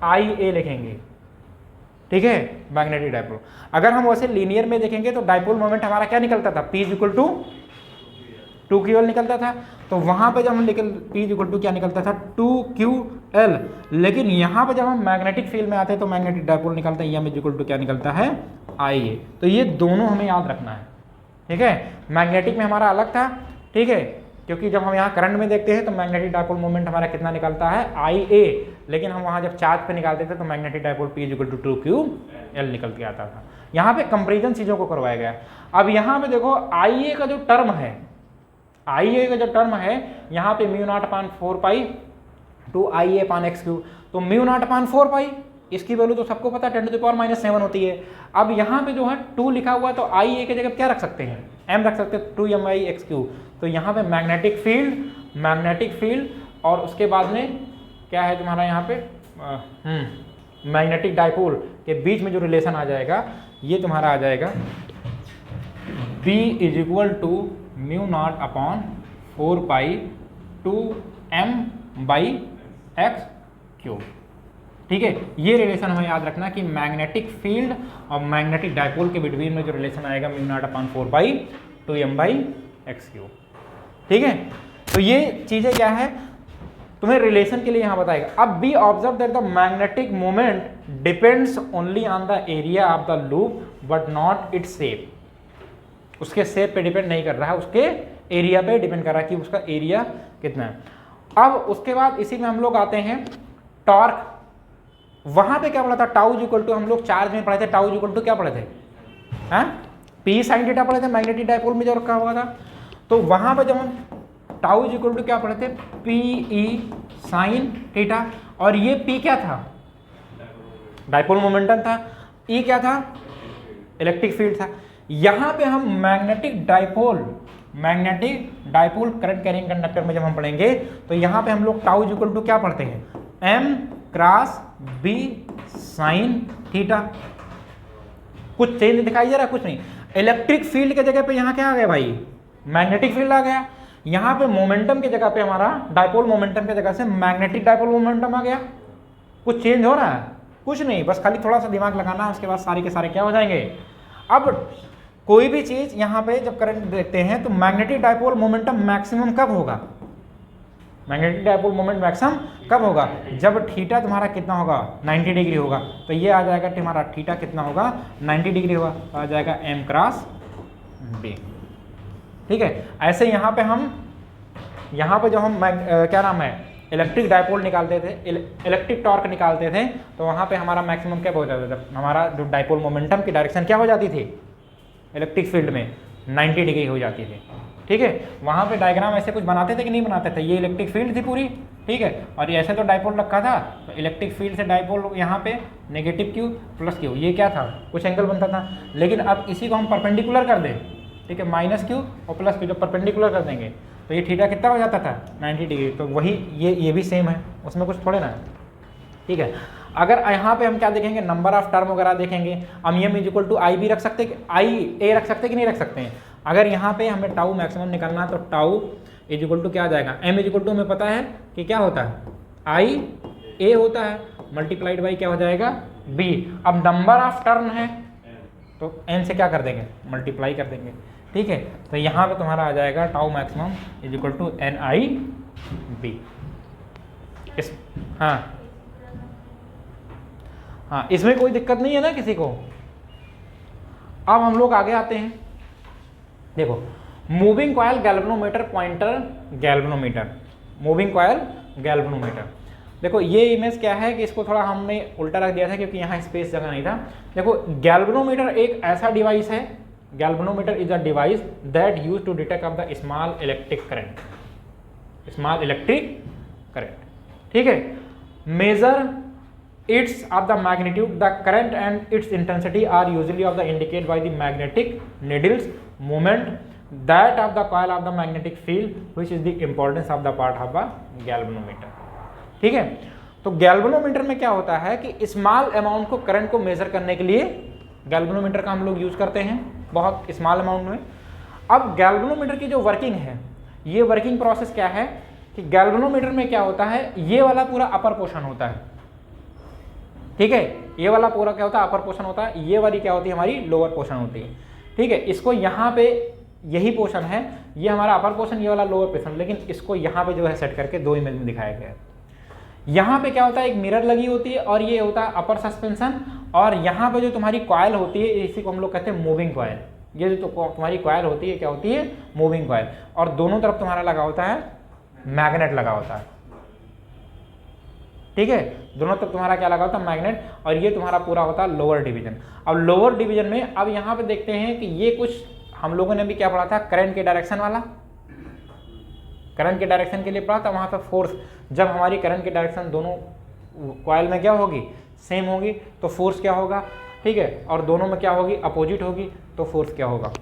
IA लिखेंगे, ठीक है, मैग्नेटिक डायपोल। अगर हम वैसे लीनियर में देखेंगे तो डायपोल मोमेंट हमारा क्या निकलता था, P is equal to 2QL निकलता था, तो वहाँ पे जब हम निकल P इक्वल टू क्या निकलता था 2QL, लेकिन यहाँ पे जब हम मैग्नेटिक फील्ड में आते हैं तो मैग्नेटिक डायपोल निकलता है, M इक्वल टू क्या निकलता है IA। तो ये दोनों हमें याद रखना है, ठीक है। मैग्नेटिक में हमारा अलग था, ठीक है, क्योंकि जब हम यहाँ करंट में देखते हैं तो मैग्नेटिक डायपोल मोमेंट हमारा कितना निकलता है IA, लेकिन हम वहाँ जब चार्ज पे निकालते थे तो magnetic dipole P equal to 2QL निकल के आता था। यहाँ पे कंपेरिजन चीज़ों को करवाया गया। अब यहाँ पे देखो IA का जो टर्म है, IA का जो टर्म है यहाँ पे mu nought upon 4 pi two IA upon X cube, तो म्यू नॉट अपान 4 पाई इसकी वैल्यू तो सबको पता है 10 टू द पावर -7 होती है। अब यहाँ पे जो है 2 लिखा हुआ है तो IA की जगह क्या रख सकते हैं, m रख सकते हैं, 2m/x एक्स क्यू। तो यहाँ पे मैग्नेटिक फील्ड और उसके बाद में क्या है तुम्हारा यहाँ पे मैग्नेटिक डायपोल के बीच में जो रिलेशन आ जाएगा ये तुम्हारा आ जाएगा B is equal to mu nought upon 4 pi two m/x cube, ठीक है। ये रिलेशन हमें याद रखना कि मैग्नेटिक फील्ड और मैग्नेटिक डायपोल के बिटवीन में जो रिलेशन आएगा mu nought upon 4 pi two m/x cube, ठीक है। तो ये चीज़ें क्या है तुम्हें रिलेशन के लिए यहाँ बताएगा। अब B observe that the magnetic moment depends only on the area of the loop but not its shape. उसके शेप पे डिपेंड नहीं कर रहा है, उसके एरिया पे डिपेंड कर रहा है कि उसका एरिया कितना है। अब उसके बाद इसी में हम लोग आते हैं टॉर्क। वहां पे क्या पढ़ा था, टाउ इक्वल टू, हम लोग चार्ज में पढ़े थे, टाउ इक्वल टू क्या पढ़े थे, पी साइन थीटा पढ़े थे मैग्नेटिक डायपोल में जो रखा हुआ था। तो वहां पे जब हम टाउ इक्वल टू क्या पढ़े थे, पी ई साइन थीटा, और ये पी क्या था, डायपोल मोमेंटम था, ई क्या था, इलेक्ट्रिक फील्ड था। यहां पे हम magnetic dipole current carrying conductor में जब हम पढ़ेंगे तो यहां पे हम लोग टाउ इक्वल टू क्या पढ़ते हैं, M cross B sine theta. कुछ चेंज दिखाई दे रहा है, कुछ नहीं। इलेक्ट्रिक फील्ड के जगह पे यहां क्या आ गया भाई, मैग्नेटिक फील्ड आ गया। यहां पे मोमेंटम की जगह पे हमारा डायपोल मोमेंटम की जगह से मैग्नेटिक डायपोल मोमेंटम आ गया। कुछ चेंज हो रहा है, कुछ नहीं, बस खाली थोड़ा सा दिमाग लगाना है, उसके बाद सारे के सारे क्या हो जाएंगे। अब कोई भी चीज यहां पे जब करंट देखते हैं तो मैग्नेटिक डायपोल मोमेंटम मैक्सिमम कब होगा, मैग्नेटिक डायपोल मोमेंट मैक्सिमम कब होगा, जब थीटा तुम्हारा कितना होगा, 90 डिग्री होगा। तो ये आ जाएगा तुम्हारा थीटा कितना होगा, 90 डिग्री होगा, तो आ जाएगा m क्रॉस b, ठीक है। ऐसे यहाँ पे हम जो हम क्या नाम है इलेक्ट्रिक डायपोल निकालते थे, इलेक्ट्रिक टॉर्क निकालते थे, तो वहाँ पे हमारा मैक्सिमम क्या हो जाता था, हमारा जो डायपोल मोमेंटम की डायरेक्शन क्या हो जाती थी इलेक्ट्रिक फील्ड में, 90 डिग्री हो जाती थी, ठीक है। वहाँ पे डायग्राम ऐसे कुछ बनाते थे कि नहीं बनाते थे, ये इलेक्ट्रिक फील्ड थी पूरी, ठीक है, और ये ऐसे तो डायपोल रखा था, तो इलेक्ट्रिक फील्ड से डायपोल यहाँ पे नेगेटिव क्यू प्लस क्यू, ये क्या था, कुछ एंगल बनता था। लेकिन अब इसी को हम परपेंडिकुलर कर दें, ठीक है, माइनस क्यू और प्लस क्यू जब परपेंडिकुलर कर देंगे तो ये थीटा कितना हो जाता था, 90 डिग्री। तो वही ये भी सेम है, उसमें कुछ थोड़े ना है, ठीक है। अगर यहाँ पे हम क्या देखेंगे, नंबर ऑफ टर्म वगैरह देखेंगे, हम एम इज इक्वल टू आई भी रख सकते हैं, आई ए रख सकते हैं कि नहीं रख सकते हैं। अगर यहाँ पे हमें टाउ मैक्सिमम निकालना है तो टाउ इज इक्वल टू क्या आ जाएगा, एम इज इक्वल टू हमें पता है कि क्या होता है, आई ए होता है, मल्टीप्लाइड बाई क्या हो जाएगा, बी। अब नंबर ऑफ टर्म है तो एन से क्या कर देंगे, मल्टीप्लाई कर देंगे, ठीक है। तो यहाँ पे तुम्हारा आ जाएगा tau maximum is equal to N I B. इस हाँ इसमें कोई दिक्कत नहीं है ना किसी को। अब हम लोग आगे आते हैं, देखो moving coil galvanometer, pointer galvanometer, moving coil galvanometer. देखो ये इमेज क्या है कि इसको थोड़ा हमने उल्टा रख दिया था क्योंकि यहाँ स्पेस जगह नहीं था। देखो गैल्वेनोमीटर एक ऐसा डिवाइस है, galvanometer is a device that use to detect of the small electric current, ठीक है। Measure its of the magnitude, the current and its intensity are usually of the indicated by the magnetic needles movement that of the coil of the magnetic field, which is the importance of the part of the galvanometer, ठीक है। तो galvanometer में क्या होता है कि small amount को current को मेजर करने के लिए गैल्वेनोमीटर का हम लोग यूज करते हैं बहुत स्मॉल अमाउंट में। अब गैल्वेनोमीटर की जो वर्किंग है, ये वर्किंग प्रोसेस क्या है कि गैल्वेनोमीटर में क्या होता है, ये वाला पूरा अपर पोर्शन होता है, ठीक है, ये वाला पूरा क्या होता है, अपर पोर्शन होता है, ये वाली क्या होती है, हमारी लोअर पोर्शन होती है, ठीक है। इसको यहाँ पे यही पोर्शन है ये हमारा अपर पोर्शन, ये वाला लोअर पोर्शन, लेकिन इसको यहाँ पे जो है सेट करके 2 इमेज में दिखाया गया है। यहाँ पे क्या होता है, एक मिरर लगी होती है और ये होता है अपर सस्पेंशन, और यहाँ पे जो तुम्हारी कॉइल होती है इसी को हम लोग कहते हैं मूविंग कॉइल। ये जो तुम्हारी कॉइल होती है क्या होती है, मूविंग कॉइल, और दोनों तरफ तुम्हारा लगा होता है मैग्नेट लगा होता है, ठीक है, दोनों तरफ तुम्हारा क्या लगा होता है मैग्नेट, और ये तुम्हारा पूरा होता है लोअर डिवीजन। अब लोअर डिवीजन में अब यहाँ पे देखते हैं कि ये कुछ हम लोगों ने भी क्या पढ़ा था, करंट के डायरेक्शन वाला, करंट के डायरेक्शन के लिए पढ़ा था। वहाँ पे फोर्स, जब हमारी करंट की डायरेक्शन दोनों कॉइल में क्या होगी, सेम होगी, तो फोर्स क्या होगा, ठीक है, और दोनों में क्या होगी, अपोजिट होगी, तो फोर्स क्या होगा।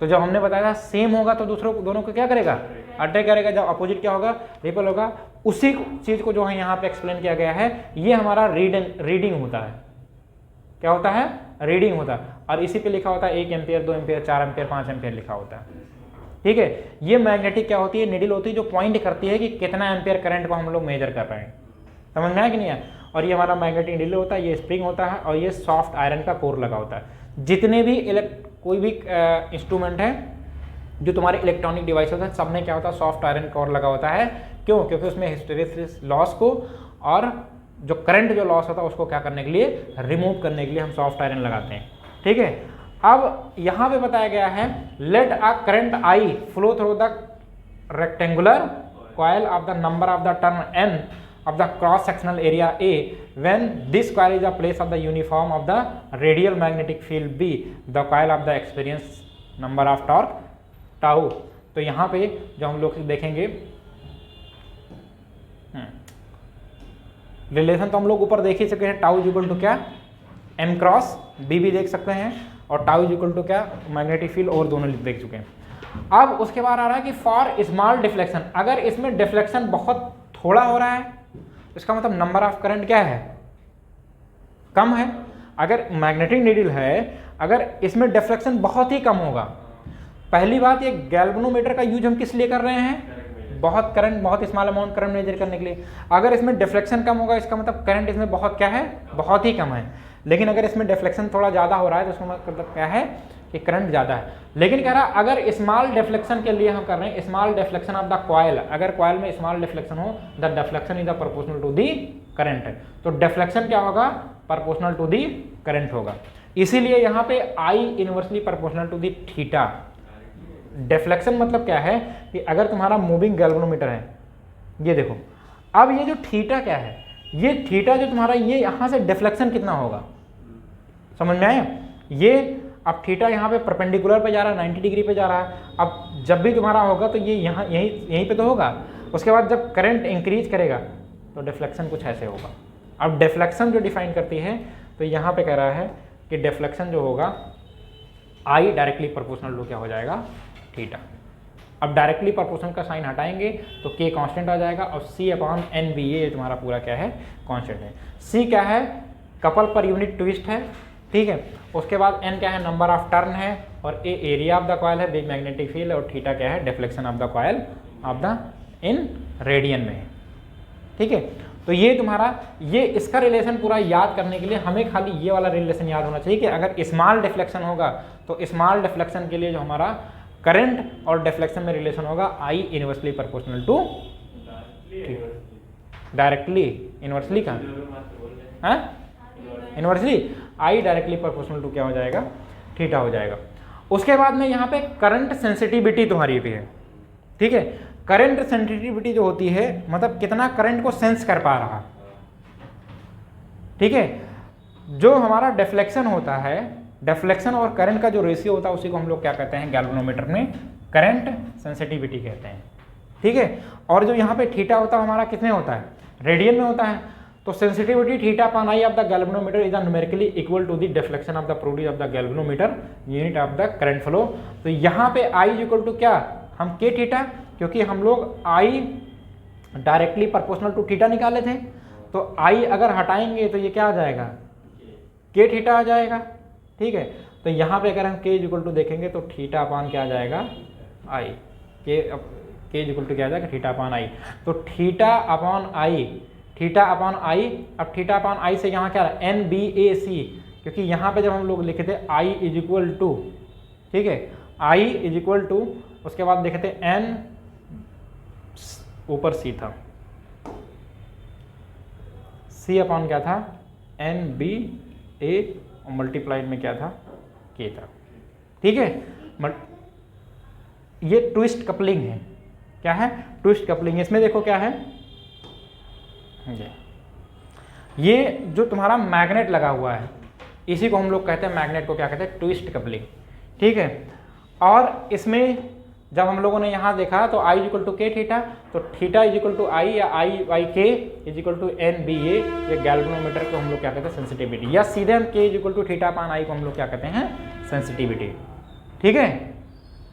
तो जब हमने बताया था सेम होगा तो दोनों को क्या करेगा, अटैक करेगा, जब अपोजिट क्या होगा, रिपल होगा। उसी चीज को जो है यहाँ पे एक्सप्लेन किया गया है, ये हमारा रीडिंग होता है, क्या होता है, रीडिंग होता है, और इसी पे लिखा होता है 1 एम्पियर, 2 एम्पियर, 4 एम्पियर, 5 एम्पियर लिखा होता है, ठीक है। ये मैग्नेटिक क्या होती है, नीडल होती है, जो पॉइंट करती है कि कितना एम्पियर करंट को हम लोग मेजर कर रहे हैं, समझ में आया कि नहीं है। और ये हमारा मैग्नेटिक नीडल होता है, ये स्प्रिंग होता है, और ये सॉफ्ट आयरन का कोर लगा होता है। जितने भी कोई भी इंस्ट्रूमेंट है जो तुम्हारे इलेक्ट्रॉनिक डिवाइस होता है, सब में क्या होता है, सॉफ्ट आयरन कोर लगा होता है। क्यों, क्योंकि उसमें हिस्टैरिसीस लॉस को और जो करंट जो लॉस होता है उसको क्या करने के लिए, रिमूव करने के लिए हम सॉफ्ट आयरन लगाते हैं, ठीक है। अब यहाँ पे बताया गया है, let a current I flow through the rectangular coil of the number of the turn n of the cross sectional area A when this coil is a place of the uniform of the radial magnetic field B, the coil of the experience number of torque tau। तो यहाँ पे जो हम लोग देखेंगे relation, तो हम लोग ऊपर देख ही चुके हैं, टाउ इज इक्वल टू क्या, m क्रॉस b भी देख सकते हैं, और टाउ इज इक्वल टू क्या, मैग्नेटिक फील्ड, और दोनों देख चुके हैं। अब उसके बाद आ रहा है कि फॉर स्मॉल डिफ्लेक्शन, अगर इसमें डिफ्लेक्शन बहुत थोड़ा हो रहा है, इसका मतलब नंबर ऑफ करंट क्या है, कम है। अगर मैग्नेटिक नीडल है, अगर इसमें डिफ्लेक्शन बहुत ही कम होगा, पहली बात ये गैल्वेनोमीटर का यूज हम किस लिए कर रहे हैं, बहुत करंट, बहुत स्मॉल अमाउंट करंट मेजर करने के लिए। अगर इसमें डिफ्लेक्शन कम होगा, इसका मतलब करंट इसमें बहुत क्या है, बहुत ही कम है। लेकिन अगर इसमें डिफ्लेक्शन थोड़ा ज़्यादा हो रहा है तो इसका मतलब क्या है कि करंट ज़्यादा है। लेकिन कह रहा है अगर स्मॉल डिफ्लेक्शन के लिए हम कर रहे हैं, small deflection of the coil, अगर कॉइल में स्मॉल डिफ्लेक्शन हो, the deflection is the proportional to the current, तो डिफ्लेक्शन क्या होगा, प्रोपोर्शनल टू दी करंट होगा। इसीलिए यहाँ पे I inversely proportional to the theta. Deflection मतलब क्या है कि अगर तुम्हारा मूविंग गैल्वेनोमीटर है, ये देखो, अब ये जो थीटा क्या है, ये थीटा जो तुम्हारा, ये यहाँ से डिफ्लेक्शन कितना होगा, समझ में आया। ये अब थीटा यहाँ पे परपेंडिकुलर पे जा रहा है, 90 डिग्री पे जा रहा है। अब जब भी तुम्हारा होगा तो ये यहाँ यहीं पे तो होगा। उसके बाद जब करंट इंक्रीज करेगा तो डिफ्लेक्शन कुछ ऐसे होगा। अब डिफ्लेक्शन जो डिफाइन करती है, तो यहाँ पे कह रहा है कि डिफ्लेक्शन जो होगा आई डायरेक्टली प्रोपोर्शनल टू क्या हो जाएगा, थीटा। अब डायरेक्टली प्रोपोर्शनल का साइन हटाएंगे तो के कांस्टेंट आ जाएगा, और सी अपॉन एन बी, ये तुम्हारा पूरा क्या है, कांस्टेंट है। सी क्या है, कपल पर यूनिट ट्विस्ट है, ठीक है। उसके बाद एन क्या है, नंबर ऑफ टर्न है, और ए एरिया ऑफ द कॉइल है, बिग मैग्नेटिक फील्ड, और थीटा क्या है, deflection of the coil of the in radian में है, ठीक है। तो ये तुम्हारा, ये इसका रिलेशन पूरा याद करने के लिए हमें खाली ये वाला रिलेशन याद होना चाहिए कि अगर स्मॉल डिफ्लेक्शन होगा तो स्मॉल डिफ्लेक्शन के लिए जो हमारा करंट और डिफ्लेक्शन में रिलेशन होगा, I inversely proportional to, directly inversely का है, inversely I directly proportional to क्या हो जाएगा, थीटा हो जाएगा। उसके बाद में यहाँ पे करंट सेंसिटिविटी तुम्हारी भी है, ठीक है। करंट सेंसिटिविटी जो होती है, मतलब कितना करंट को सेंस कर पा रहा, ठीक है। जो हमारा डिफ्लेक्शन होता है, डिफ्लेक्शन और करंट का जो रेशियो होता है, उसी को हम लोग क्या कहते हैं, गैल्वेनोमीटर में करंट सेंसिटिविटी कहते हैं, ठीक है। और जो यहाँ पे थीटा होता है हमारा कितने होता है, रेडियन में होता है। तो sensitivity theta upon I of the galvanometer is numerically equal to the deflection of the produce of the galvanometer unit of the current flow. तो यहाँ पे आई इज इक्वल टू क्या, हम के थीटा, क्योंकि हम लोग I directly proportional to theta निकाले थे, तो आई अगर हटाएंगे तो ये क्या आ जाएगा, के थीटा आ जाएगा, ठीक है। तो यहाँ पे अगर हम के इज इक्वल टू देखेंगे तो थीटा अपॉन क्या आ जाएगा, आई, के इज इक्वल टू क्या आ जाएगा, थीटा अपॉन आई। तो theta upon I, theta upon I, अब थीटा अपॉन आई से यहाँ क्या है, एन बी ए सी, क्योंकि यहाँ पे जब हम लोग लिखे थे आई इज इक्वल टू, ठीक है, आई इज इक्वल टू उसके बाद देखते हैं एन ऊपर सी था, सी अपॉन क्या था एन बी ए और मल्टीप्लाइड में क्या था के था। ठीक है, ये ट्विस्ट कपलिंग है। क्या है? Twist coupling. इसमें देखो क्या है, ये जो तुम्हारा मैग्नेट लगा हुआ है इसी को हम लोग कहते हैं, मैग्नेट को क्या कहते हैं? Twist coupling. ठीक है, और इसमें जब हम लोगों ने यहाँ देखा तो I equal to K theta, तो theta is equal to I या I by K is equal to N B A, ये गैल्वेनोमीटर को हम लोग क्या कहते हैं? सेंसिटिविटी। या सीधे हम K is equal to theta upon I को हम लोग क्या कहते हैं? सेंसिटिविटी। ठीक है,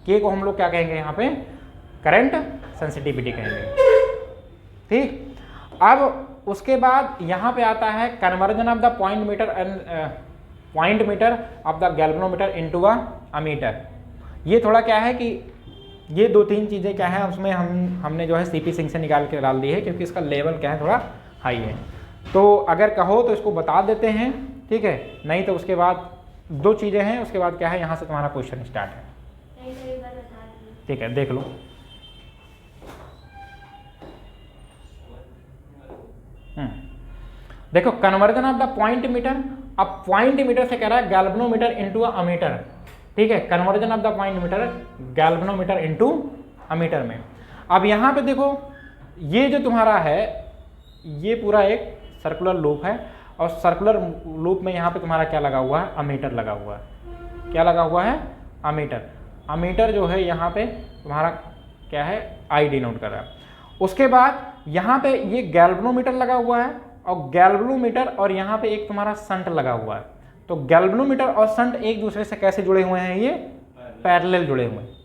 के को हम लोग क्या कहेंगे यहाँ पे? करंट सेंसिटिविटी कहेंगे। ठीक, अब उसके बाद यहाँ पे आता है conversion of the point meter and point meter of the galvanometer into a ammeter. ये थोड़ा क्या है कि ये दो तीन चीज़ें क्या है उसमें हमने जो है सीपी सिंह से निकाल के डाल दी है, क्योंकि इसका लेवल क्या है? थोड़ा हाई है। तो अगर कहो तो इसको बता देते हैं, ठीक है, नहीं तो उसके बाद दो चीज़ें हैं, उसके बाद क्या है यहाँ से तुम्हारा क्वेश्चन स्टार्ट है। ठीक है, देख लो। देखो conversion of the point meter, अब पॉइंट मीटर से कह रहा है गैल्वेनोमीटर इनटू अ अमीटर। ठीक है, conversion of the point meter galvanometer into ammeter में। अब यहाँ पे देखो ये जो तुम्हारा है ये पूरा एक सर्कुलर लूप है, और सर्कुलर लूप में यहाँ पे तुम्हारा क्या लगा हुआ है? अमीटर लगा हुआ है। क्या लगा हुआ है? अमीटर। अमीटर जो है यहाँ पे तुम्हारा क्या है? आई डिनोट कर रहा है। उसके बाद यहाँ पे ये गैल्वेनोमीटर लगा हुआ है, और गैल्वेनोमीटर और यहाँ पे एक तुम्हारा संट लगा हुआ है। तो गैल्वेनोमीटर और संट एक दूसरे से कैसे जुड़े हुए हैं? ये पैरेलल जुड़े हुए हैं।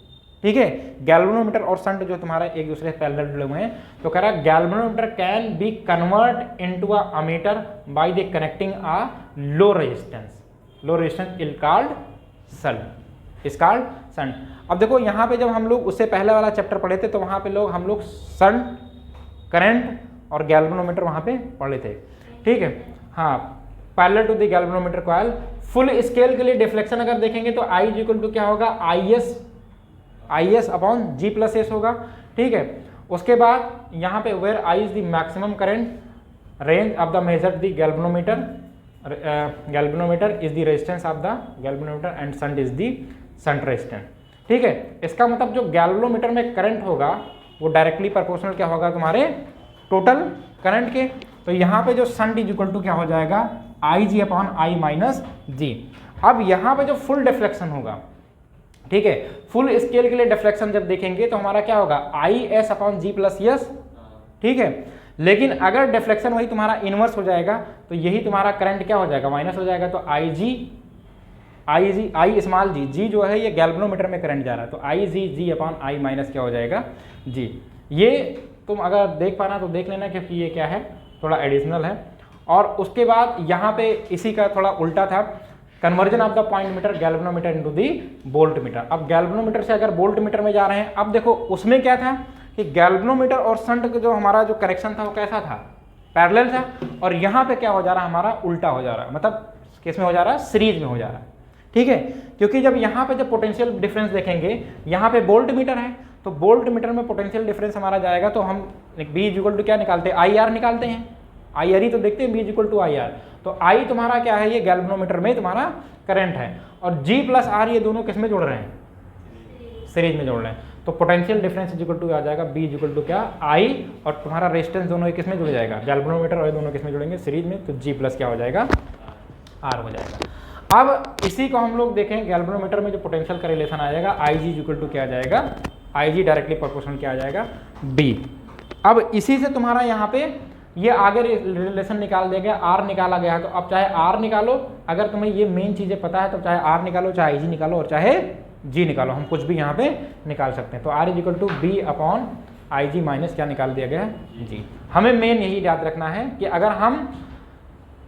ठीक है, गैल्वेनोमीटर और संट जो तुम्हारा एक दूसरे से पैरेलल जुड़े हुए हैं, तो कह रहा है galvanometer can be convert into a ammeter by the connecting a low resistance. Low resistance is called shunt, is called shunt. अब देखो यहाँ पे जब हम लोग उससे पहले वाला चैप्टर पढ़े थे तो वहाँ पे हम लोग संट, करंट और गैल्वेनोमीटर वहाँ पे पढ़े थे। ठीक है, हाँ, parallel to the galvanometer coil. Full scale के लिए डिफ्लेक्शन अगर देखेंगे तो I इक्वल टू क्या होगा? I S upon G plus S होगा। ठीक है, उसके बाद यहाँ पे where I is the maximum current range of the measured the galvanometer, galvanometer is the resistance of the galvanometer and shunt is the shunt resistance. ठीक है, इसका मतलब जो गैल्वेनोमीटर में करंट होगा वो डायरेक्टली प्रोपोर्शनल क्या होगा? तुम्हारे टोटल करंट के। तो यहाँ पे जो संट इज इक्वल टू क्या हो जाएगा? आई जी अपॉन आई माइनस जी। अब यहाँ पे जो फुल डिफ्लेक्शन होगा, ठीक है, फुल स्केल के लिए डिफ्लेक्शन जब देखेंगे तो हमारा क्या होगा? I S upon G plus S. ठीक है, लेकिन अगर डिफ्लेक्शन वही तुम्हारा इनवर्स हो जाएगा तो यही तुम्हारा करंट क्या हो जाएगा? माइनस हो जाएगा। तो आई जी, आई स्मॉल जी, जी जो है ये गैल्वेनोमीटर में करंट जा रहा है, तो आई जी अपॉन आई माइनस क्या हो जाएगा? जी। ये तुम अगर देख पाना तो देख लेना, क्योंकि ये क्या है? थोड़ा एडिशनल है। और उसके बाद यहाँ पे इसी का थोड़ा उल्टा था, conversion of the point meter galvanometer into the voltmeter. अब गैल्वेनोमीटर से अगर वोल्ट मीटर में जा रहे हैं, अब देखो उसमें क्या था कि गैल्वेनोमीटर और संट का जो हमारा जो कनेक्शन था वो कैसा था? पैरेलल था। और यहाँ पे क्या हो जा रहा है? हमारा उल्टा हो जा रहा है, मतलब किस में हो जा रहा है? सीरीज में हो जा रहा है। ठीक है, क्योंकि जब यहाँ पे जब पोटेंशियल डिफरेंस देखेंगे, यहाँ पे वोल्ट मीटर है, तो वोल्ट मीटर में पोटेंशियल डिफरेंस हमारा जाएगा, तो हम बी इज इक्वल टू क्या निकालते हैं? आई आर निकालते हैं। आई आर ही तो देखते हैं, B is equal to I R. तो आई तुम्हारा क्या है? ये गैल्वेनोमीटर में तुम्हारा करंट है, और जी प्लस आर ये दोनों किस में जोड़ रहे हैं? सीरीज में जोड़ रहे हैं। तो potential difference is equal to आ जाएगा बी इज इक्वल टू क्या? आई, और तुम्हारा रेजिस्टेंस दोनों किस में जुड़ जाएगा? गैल्वेनोमीटर और दोनों किस में जुड़ेंगे? सीरीज में। तो जी प्लस क्या हो जाएगा? आर हो जाएगा। अब इसी को हम लोग देखें, गैल्वेनोमीटर में जो पोटेंशियल का रिलेशन आ जाएगा आई जी इक्वल टू क्या आ जाएगा? आई जी डायरेक्टली प्रोपोर्शनल क्या आ जाएगा? बी। अब इसी से तुम्हारा यहाँ पे ये आगे रिलेशन निकाल दिया गया, आर निकाला गया है। तो अब चाहे आर निकालो, अगर तुम्हें ये मेन चीज़ें पता है तो चाहे आर निकालो, चाहे आई जी निकालो, और चाहे जी निकालो, हम कुछ भी यहाँ पे निकाल सकते हैं। तो R is equal to B upon I G minus क्या निकाल दिया गया है? जी। हमें मेन यही याद रखना है कि अगर हम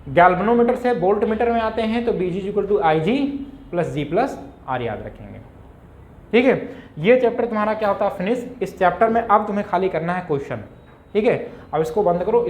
गैल्वेनोमीटर से वोल्ट मीटर में आते हैं तो B G equal to I G plus G plus R याद रखेंगे। ठीक है, ये चैप्टर तुम्हारा क्या होता है? फिनिश। इस चैप्टर में अब तुम्हें खाली करना है क्वेश्चन। ठीक है, अब इसको बंद करो।